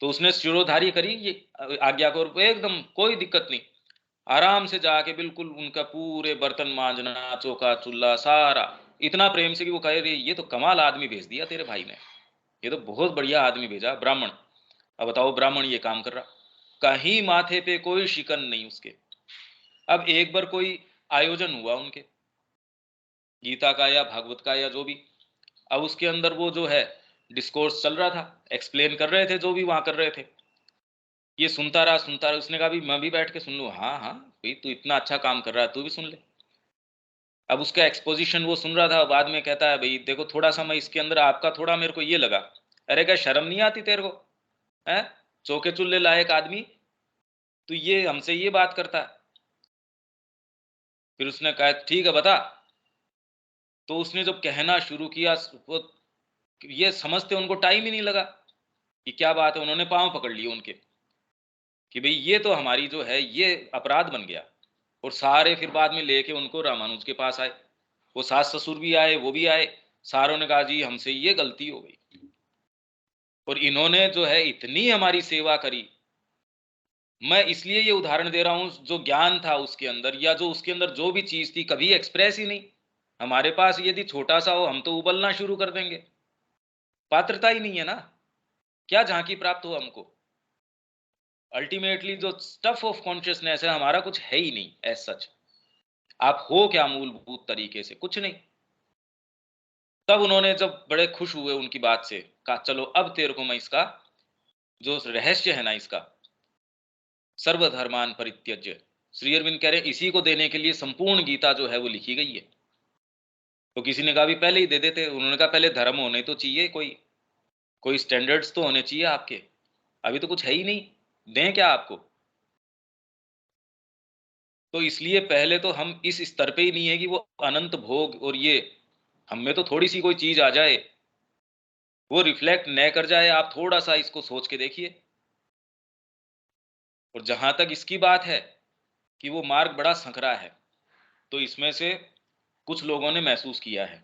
तो उसने शिरोधार्य करी ये आज्ञा को, एकदम कोई दिक्कत नहीं, आराम से जाके बिल्कुल उनका पूरे बर्तन मांजना, चौका चूल्हा सारा, इतना प्रेम से कि वो कह रही ये तो कमाल आदमी भेज दिया तेरे भाई ने, ये तो बहुत बढ़िया आदमी भेजा, ब्राह्मण। अब बताओ ब्राह्मण ये काम कर रहा, कहीं माथे पे कोई शिकन नहीं उसके। अब एक बार कोई आयोजन हुआ उनके गीता का या भागवत का या जो भी, अब उसके अंदर वो जो है डिस्कोर्स चल रहा था, एक्सप्लेन कर रहे थे जो भी वहां कर रहे थे, ये सुनता रहा। उसने कहा भी मैं भी बैठ के सुन लूं, हाँ हाँ भाई तू इतना अच्छा काम कर रहा है, तू भी सुन ले। अब उसका एक्सपोजिशन वो सुन रहा था, बाद में कहता है भाई देखो थोड़ा सा मैं इसके अंदर आपका थोड़ा मेरे को ये लगा, अरे क्या शर्म नहीं आती तेरे को, है चौके चुल्ले लायक आदमी, तो ये हमसे ये बात करता है। फिर उसने कहा ठीक है बता। तो उसने जब कहना शुरू किया, वो ये समझते उनको टाइम ही नहीं लगा कि क्या बात है, उन्होंने पांव पकड़ लिए उनके कि भाई ये तो हमारी जो है ये अपराध बन गया। और सारे फिर बाद में लेके उनको रामानुज के पास आए, वो सास ससुर भी आए, वो भी आए, सारों ने कहा जी हमसे ये गलती हो गई, और इन्होंने जो है इतनी हमारी सेवा करी। मैं इसलिए ये उदाहरण दे रहा हूं, जो ज्ञान था उसके अंदर या जो उसके अंदर जो भी चीज थी कभी एक्सप्रेस ही नहीं। हमारे पास यदि छोटा सा हो हम तो उबलना शुरू कर देंगे, पात्रता ही नहीं है ना, क्या झांकी प्राप्त हो हमको। अल्टीमेटली जो स्टफ ऑफ कॉन्शियसनेस है हमारा कुछ है ही नहीं एज सच। आप हो क्या मूलभूत तरीके से, कुछ नहीं। तब उन्होंने जब बड़े खुश हुए उनकी बात से, कहा चलो अब तेरे को मैं इसका जो रहस्य है ना, इसका सर्वधर्मान परित्यज्य, श्री अरविंद कह रहे हैं इसी को देने के लिए संपूर्ण गीता जो है वो लिखी गई है। तो किसी ने कहा भी पहले ही दे देते, उन्होंने कहा पहले धर्म होने तो चाहिए, कोई स्टैंडर्ड्स तो होने चाहिए आपके, अभी तो कुछ है ही नहीं, दें क्या आपको। तो इसलिए पहले तो हम इस स्तर पे ही नहीं है कि वो अनंत भोग और ये हम में तो थोड़ी सी कोई चीज आ जाए वो रिफ्लेक्ट न कर जाए, आप थोड़ा सा इसको सोच के देखिए। और जहां तक इसकी बात है कि वो मार्ग बड़ा संकरा है, तो इसमें से कुछ लोगों ने महसूस किया है।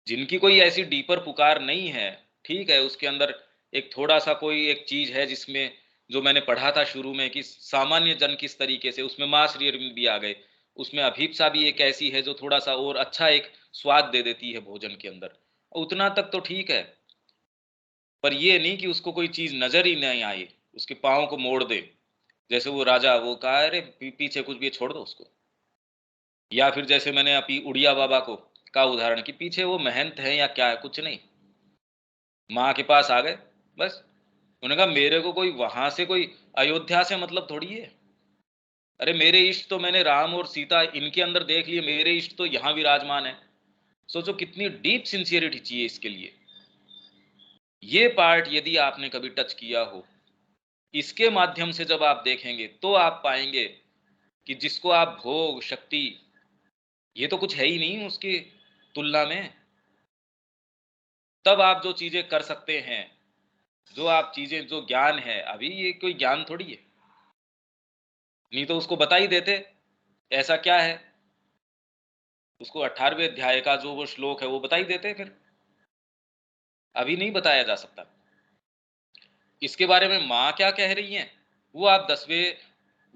जिनकी कोई ऐसी डीपर पुकार नहीं है, ठीक है, उसके अंदर एक थोड़ा-सा कोई एक चीज़ है जिसमें, जो मैंने पढ़ा था शुरू में, कि सामान्य जन किस तरीके से उसमें माँ श्री अरविंद भी आ गए। उसमें अभीप्सा भी एक ऐसी है जो थोड़ा-सा और अच्छा एक स्वाद दे देती है भोजन के अंदर। उतना तक तो ठीक है, पर ये नहीं कि उसको कोई चीज़ नज़र ही नहीं आई, उसके पाँव को मोड़ दे। जैसे वो राजा, वो कहा, अरे पीछे कुछ भी है, छोड़ दो उसको। या फिर जैसे मैंने अभी उड़िया बाबा को का उदाहरण, कि पीछे वो महंत है या क्या है, कुछ नहीं, माँ के पास आ गए, बस। उन्होंने कहा मेरे को कोई वहां से, कोई अयोध्या से मतलब थोड़ी है। अरे मेरे इष्ट तो मैंने राम और सीता इनके अंदर देख लिए, मेरे इष्ट तो यहाँ विराजमान है। सोचो कितनी डीप सिंसियरिटी चाहिए इसके लिए। ये पार्ट यदि आपने कभी टच किया हो, इसके माध्यम से जब आप देखेंगे तो आप पाएंगे कि जिसको आप भोग शक्ति, ये तो कुछ है ही नहीं उसकी तुलना में। तब आप जो चीजें कर सकते हैं, जो आप चीजें, जो ज्ञान है, अभी ये कोई ज्ञान थोड़ी है, नहीं तो उसको बता ही देते ऐसा क्या है। उसको 18वें अध्याय का जो वो श्लोक है वो बता ही देते फिर। अभी नहीं बताया जा सकता। इसके बारे में माँ क्या कह रही हैं, वो आप 10वें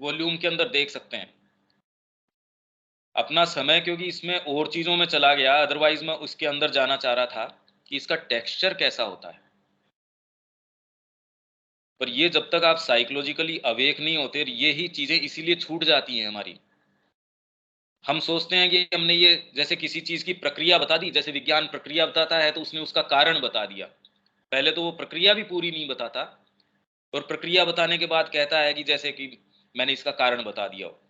वॉल्यूम के अंदर देख सकते हैं। अपना समय क्योंकि इसमें और चीजों में चला गया, अदरवाइज मैं उसके अंदर जाना चाह रहा था कि इसका टेक्सचर कैसा होता है। पर ये जब तक आप साइकोलॉजिकली अवेक नहीं होते, ये ही चीजें इसीलिए छूट जाती हैं हमारी। हम सोचते हैं कि हमने ये, जैसे किसी चीज की प्रक्रिया बता दी, जैसे विज्ञान प्रक्रिया बताता है तो उसने उसका कारण बता दिया। पहले तो वो प्रक्रिया भी पूरी नहीं बताता, और प्रक्रिया बताने के बाद कहता है कि जैसे कि मैंने इसका कारण बता दिया हो।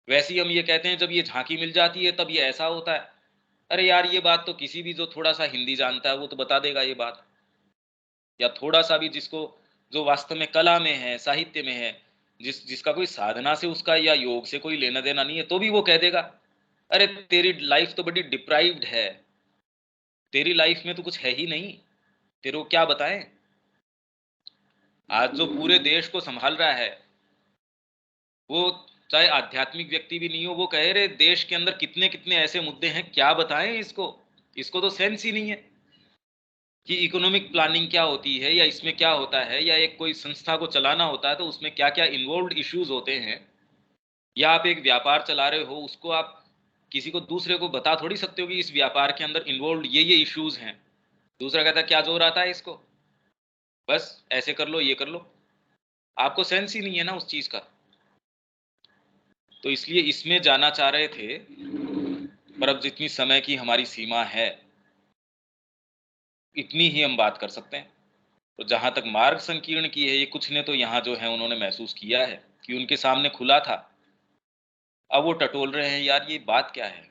वैसे ही हम ये कहते हैं जब ये झांकी मिल जाती है तब ये ऐसा होता है। अरे यार, ये बात तो किसी भी जो थोड़ा सा हिंदी जानता है वो तो बता देगा ये बात, या थोड़ा सा भी जिसको, जो वास्तव में कला में है, साहित्य में है, जिसका कोई साधना से उसका या योग से कोई लेना देना नहीं है, तो भी वो कह देगा अरे तेरी लाइफ तो बड़ी डिप्राइव्ड है, तेरी लाइफ में तो कुछ है ही नहीं, तेरे को क्या बताएं। आज जो पूरे देश को संभाल रहा है, वो चाहे आध्यात्मिक व्यक्ति भी नहीं हो, वो कह रहे देश के अंदर कितने कितने ऐसे मुद्दे हैं, क्या बताएं इसको। इसको तो सेंस ही नहीं है कि इकोनॉमिक प्लानिंग क्या होती है, या इसमें क्या होता है, या एक कोई संस्था को चलाना होता है तो उसमें क्या क्या इन्वॉल्व इश्यूज होते हैं। या आप एक व्यापार चला रहे हो, उसको आप किसी को, दूसरे को बता थोड़ी सकते हो कि इस व्यापार के अंदर इन्वॉल्व ये इश्यूज हैं। दूसरा कहता है क्या जोर आता है इसको, बस ऐसे कर लो, ये कर लो। आपको सेंस ही नहीं है ना उस चीज का। तो इसलिए इसमें जाना चाह रहे थे, पर अब जितनी समय की हमारी सीमा है, इतनी ही हम बात कर सकते हैं। तो जहां तक मार्ग संकीर्ण की है, ये कुछ ने तो यहाँ जो है उन्होंने महसूस किया है कि उनके सामने खुला था। अब वो टटोल रहे हैं, यार ये बात क्या है।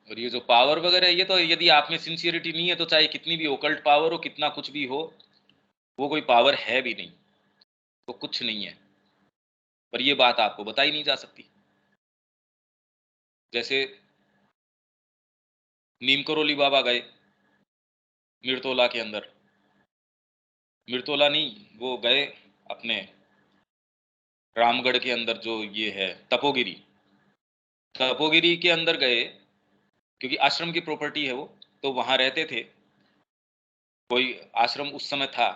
और ये जो पावर वगैरह, ये तो यदि आप में सिंसियरिटी नहीं है तो चाहे कितनी भी ओकल्ट पावर हो, कितना कुछ भी हो, वो कोई पावर है भी नहीं, वो कुछ नहीं है। पर ये बात आपको बताई नहीं जा सकती। जैसे नीम करोली बाबा गए मिर्तोला के अंदर, मिर्तोला नहीं, वो गए अपने रामगढ़ के अंदर, जो ये है तपोगिरी, तपोगिरी के अंदर गए, क्योंकि आश्रम की प्रॉपर्टी है वो, तो वहां रहते थे। कोई आश्रम उस समय था,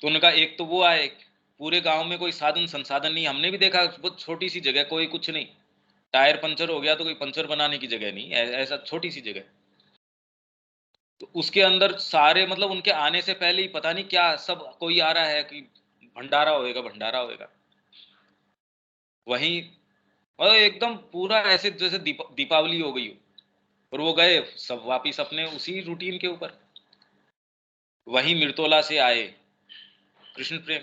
तो उनका एक तो वो आए, पूरे गांव में कोई साधन संसाधन नहीं। हमने भी देखा बहुत छोटी सी जगह, कोई कुछ नहीं, टायर पंचर हो गया तो कोई पंचर बनाने की जगह नहीं, ऐसा छोटी सी जगह। तो उसके अंदर सारे, मतलब उनके आने से पहले ही पता नहीं क्या सब कोई आ रहा है कि भंडारा होएगा, भंडारा होएगा। वहीं और एकदम पूरा ऐसे जैसे दीपावली हो गई हो। और वो गए सब वापिस अपने उसी रूटीन के ऊपर। वहीं मिर्तोला से आए कृष्ण प्रेम,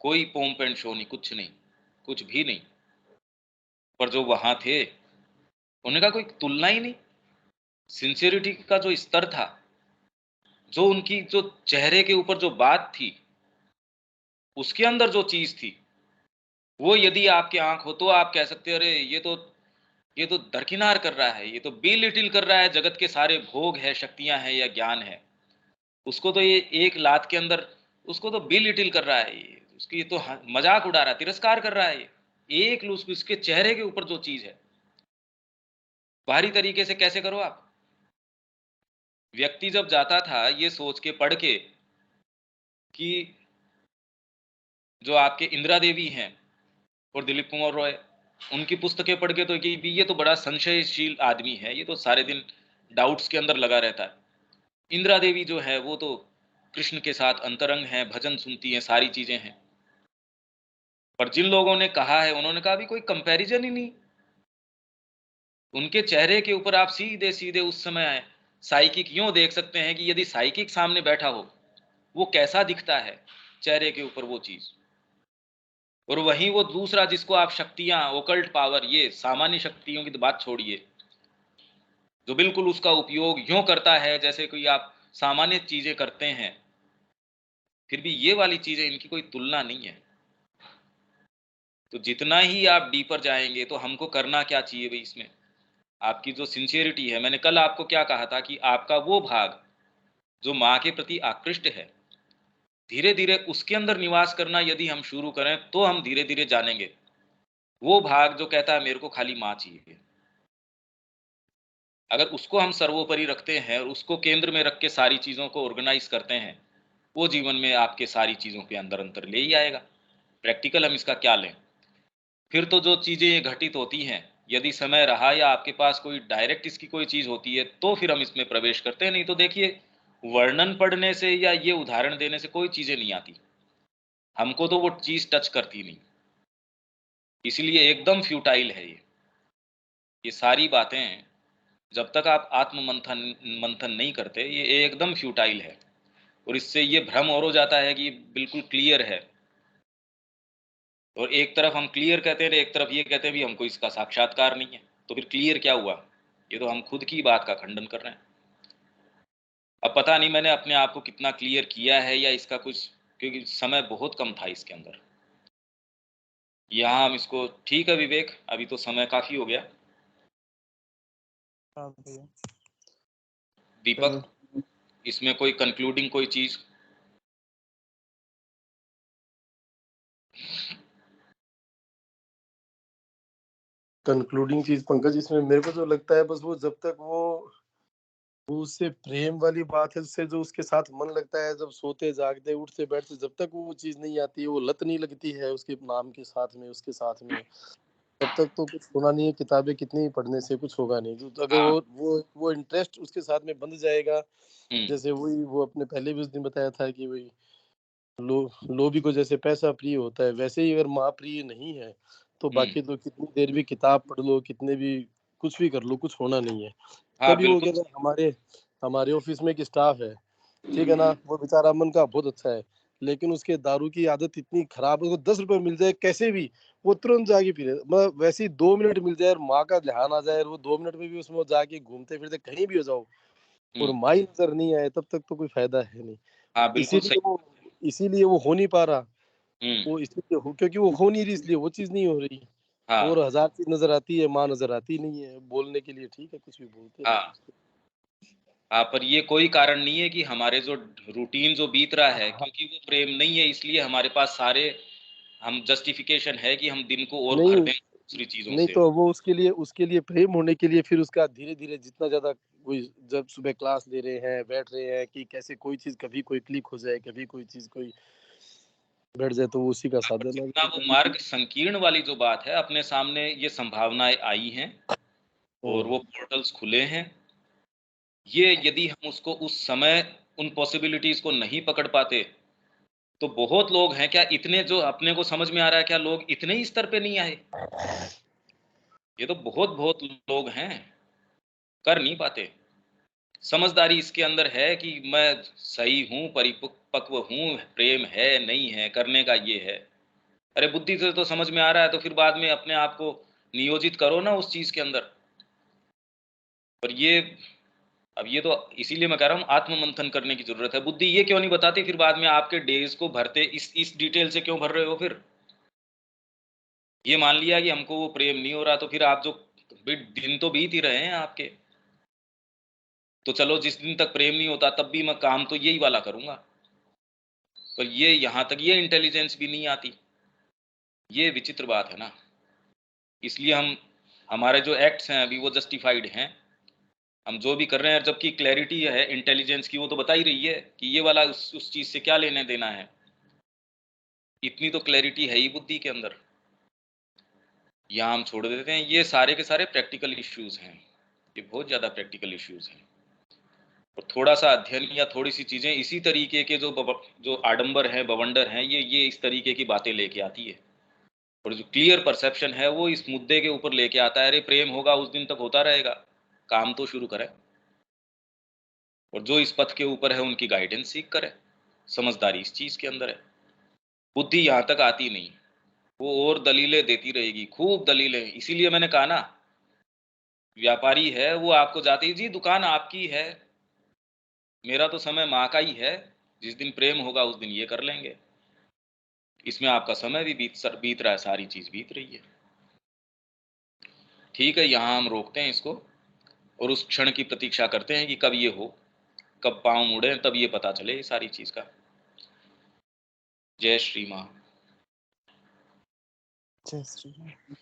कोई पोम पेंट शो नहीं, कुछ नहीं, कुछ भी नहीं। पर जो वहां थे, उनका कोई तुलना ही नहीं। सिंसियरिटी का जो स्तर था, जो उनकी जो चेहरे के ऊपर जो बात थी, उसके अंदर जो चीज थी, वो यदि आपकी आंख हो तो आप कह सकते हो अरे ये तो दरकिनार कर रहा है, ये तो बेलिटिल कर रहा है जगत के सारे भोग है, शक्तियां हैं या ज्ञान है। उसको तो ये एक लात के अंदर, उसको तो बेलिटिल कर रहा है, ये उसकी तो मजाक उड़ा रहा है, तिरस्कार कर रहा है ये। एक उसके चेहरे के ऊपर जो चीज है, बाहरी तरीके से कैसे करो आप? व्यक्ति जब जाता था ये सोच के, पढ़ के, कि जो आपके इंदिरा देवी हैं और दिलीप कुमार रॉय, उनकी पुस्तकें पढ़ के, तो कि ये तो बड़ा संशयशील आदमी है, ये तो सारे दिन डाउट्स के अंदर लगा रहता है। इंदिरा देवी जो है वो तो कृष्ण के साथ अंतरंग है, भजन सुनती हैं, सारी चीजें हैं। पर जिन लोगों ने कहा है, उन्होंने कहा भी कोई कंपैरिजन ही नहीं। उनके चेहरे के ऊपर आप सीधे सीधे उस समय आए, साइकिक यूं देख सकते हैं कि यदि साइकिक सामने बैठा हो, वो कैसा दिखता है चेहरे के ऊपर वो चीज। और वहीं वो दूसरा जिसको आप शक्तियां, ओकल्ट पावर, ये सामान्य शक्तियों की तो बात छोड़िए, जो बिल्कुल उसका उपयोग यूं करता है जैसे कोई आप सामान्य चीजें करते हैं, फिर भी ये वाली चीजें, इनकी कोई तुलना नहीं है। तो जितना ही आप डीपर जाएंगे, तो हमको करना क्या चाहिए भाई इसमें? आपकी जो सिंसियरिटी है, मैंने कल आपको क्या कहा था कि आपका वो भाग जो माँ के प्रति आकृष्ट है, धीरे धीरे उसके अंदर निवास करना यदि हम शुरू करें, तो हम धीरे धीरे जानेंगे। वो भाग जो कहता है मेरे को खाली माँ चाहिए, अगर उसको हम सर्वोपरि रखते हैं और उसको केंद्र में रख के सारी चीजों को ऑर्गेनाइज करते हैं, वो जीवन में आपके सारी चीजों के अंदर अंतर ले ही आएगा। प्रैक्टिकल हम इसका क्या लें? फिर तो जो चीजें ये घटित होती हैं, यदि समय रहा या आपके पास कोई डायरेक्ट इसकी कोई चीज होती है, तो फिर हम इसमें प्रवेश करते हैं। नहीं तो देखिए, वर्णन पढ़ने से या ये उदाहरण देने से कोई चीजें नहीं आती, हमको तो वो चीज टच करती नहीं। इसलिए एकदम फ्यूटाइल है ये सारी बातें। जब तक आप आत्म मंथन मंथन नहीं करते, ये एकदम फ्यूटाइल है। और इससे ये भ्रम और हो जाता है कि बिल्कुल क्लियर है, और एक तरफ हम क्लियर कहते हैं, एक तरफ ये कहते हैं भी हमको इसका साक्षात्कार नहीं है। तो फिर क्लियर क्या हुआ? ये तो हम खुद की बात का खंडन कर रहे हैं। अब पता नहीं मैंने अपने आप को कितना क्लियर किया है या इसका कुछ, क्योंकि समय बहुत कम था इसके अंदर। यहाँ हम इसको, ठीक है विवेक, अभी तो समय काफी हो गया। हाँ भैया। दीपक, इसमें कोई कंक्लूडिंग कोई चीज? कंक्लूडिंग चीज पंकज, इसमें मेरे को तो लगता है बस वो जब तक वो उससे प्रेम वाली बात है, उससे जो उसके साथ मन लगता है, जब सोते जागते उठते बैठते, जब तक वो चीज नहीं आती है, वो लत नहीं लगती है उसके नाम के साथ में, उसके साथ में, तब तक तो कुछ होना नहीं है। किताबें कितनी ही पढ़ने से कुछ होगा नहीं। तो अगर हाँ। वो इंटरेस्ट उसके साथ में बंध जाएगा, हम्म। जैसे वही वो अपने पहले भी उस दिन बताया था कि वही लोभी को जैसे पैसा प्रिय होता है, वैसे ही अगर माँ प्रिय नहीं है, तो हम्म। बाकी तो कितनी देर भी किताब पढ़ लो, कितने भी कुछ भी कर लो, कुछ होना नहीं है। हाँ तभी वो बिल्कुल। कहते हैं, हमारे हमारे ऑफिस में एक स्टाफ है, ठीक है ना, वो बेचारा मन का बहुत अच्छा है, लेकिन उसके दारू की आदत इतनी खराब है, उसको 10 रुपए मिल जाए कैसे भी, वो तुरंत जाके पी ले। मतलब वैसे ही 2 मिनट मिल जाए और माँ का ध्यान आ जाए, और वो 2 मिनट में भी उसमें जाके घूमते फिरते कहीं भी हो जाओ और हम्म। माँ ही नजर नहीं आए, तब तक तो कोई फायदा है नहीं। हाँ बिल्कुल इसीलिए सही। वो इसीलिए वो हो नहीं पा रहा। हम्म। वो इसलिए क्योंकि वो हो नहीं रही, इसलिए वो चीज नहीं हो रही। हाँ। और हजार चीज नजर आती है, माँ नजर आती नहीं है। बोलने के लिए ठीक है, कुछ भी बोलते रहो। हाँ। हाँ, पर ये कोई कारण नहीं है कि हमारे जो रूटीन जो बीत रहा है, हाँ, क्योंकि वो प्रेम नहीं है, इसलिए हमारे पास सारे हम जस्टिफिकेशन है कि हम दिन को और भर नहीं दें दूसरी चीजों नहीं से। तो वो उसके लिए प्रेम होने के लिए फिर उसका धीरे धीरे जितना ज्यादा, कोई जब सुबह क्लास ले रहे हैं, बैठ रहे हैं, कि कैसे कोई चीज कभी कोई क्लिक हो जाए, कभी कोई चीज कोई बैठ जाए, तो वो उसी का हाँ, पर साधन जितना वो है। मार्ग संकीर्ण वाली जो बात है, अपने सामने ये संभावनाएं आई हैं और वो पोर्टल्स खुले हैं, ये यदि हम उसको उस समय उन पॉसिबिलिटीज को नहीं पकड़ पाते, तो बहुत लोग हैं, क्या इतने जो अपने को समझ में आ रहा है, क्या लोग इतने ही स्तर पे नहीं आए? ये तो बहुत बहुत लोग हैं, कर नहीं पाते। समझदारी इसके अंदर है कि मैं सही हूं, परिपक्व हूं, प्रेम है नहीं है, करने का ये है। अरे बुद्धि से तो समझ में आ रहा है, तो फिर बाद में अपने आप को नियोजित करो ना उस चीज के अंदर। पर ये, अब ये तो इसीलिए मैं कह रहा हूँ आत्म मंथन करने की जरूरत है। बुद्धि ये क्यों नहीं बताती फिर बाद में आपके डेज को भरते, इस डिटेल से क्यों भर रहे हो? फिर ये मान लिया कि हमको वो प्रेम नहीं हो रहा, तो फिर आप जो दिन तो बीत ही रहे हैं आपके, तो चलो जिस दिन तक प्रेम नहीं होता तब भी मैं काम तो यही वाला करूंगा। पर ये यहाँ तक ये इंटेलिजेंस भी नहीं आती, ये विचित्र बात है ना। इसलिए हमारे जो एक्ट्स हैं अभी वो जस्टिफाइड हैं, हम जो भी कर रहे हैं, जबकि क्लैरिटी है इंटेलिजेंस की, वो तो बता ही रही है कि ये वाला उस चीज से क्या लेने देना है। इतनी तो क्लैरिटी है ही बुद्धि के अंदर। यहाँ हम छोड़ देते हैं। ये सारे के सारे प्रैक्टिकल इश्यूज हैं, ये बहुत ज्यादा प्रैक्टिकल इश्यूज हैं। और थोड़ा सा अध्ययन या थोड़ी सी चीजें इसी तरीके के जो आडंबर है, बवंडर हैं, ये इस तरीके की बातें लेके आती है। और जो क्लियर परसेप्शन है वो इस मुद्दे के ऊपर लेके आता है, अरे प्रेम होगा उस दिन तक होता रहेगा, काम तो शुरू करें। और जो इस पथ के ऊपर है उनकी गाइडेंस सीख करें। समझदारी इस चीज के अंदर है। बुद्धि यहाँ तक आती नहीं, वो और दलीलें देती रहेगी, खूब दलीलें। इसीलिए मैंने कहा ना, व्यापारी है वो आपको जाते ही, जी दुकान आपकी है, मेरा तो समय माँ का ही है, जिस दिन प्रेम होगा उस दिन ये कर लेंगे। इसमें आपका समय भी बीत रहा है, सारी चीज बीत रही है। ठीक है, यहाँ हम रोकते हैं इसको और उस क्षण की प्रतीक्षा करते हैं कि कब ये हो, कब पांव मुड़े, तब ये पता चले सारी चीज का। जय श्री माँ। जय श्री राम।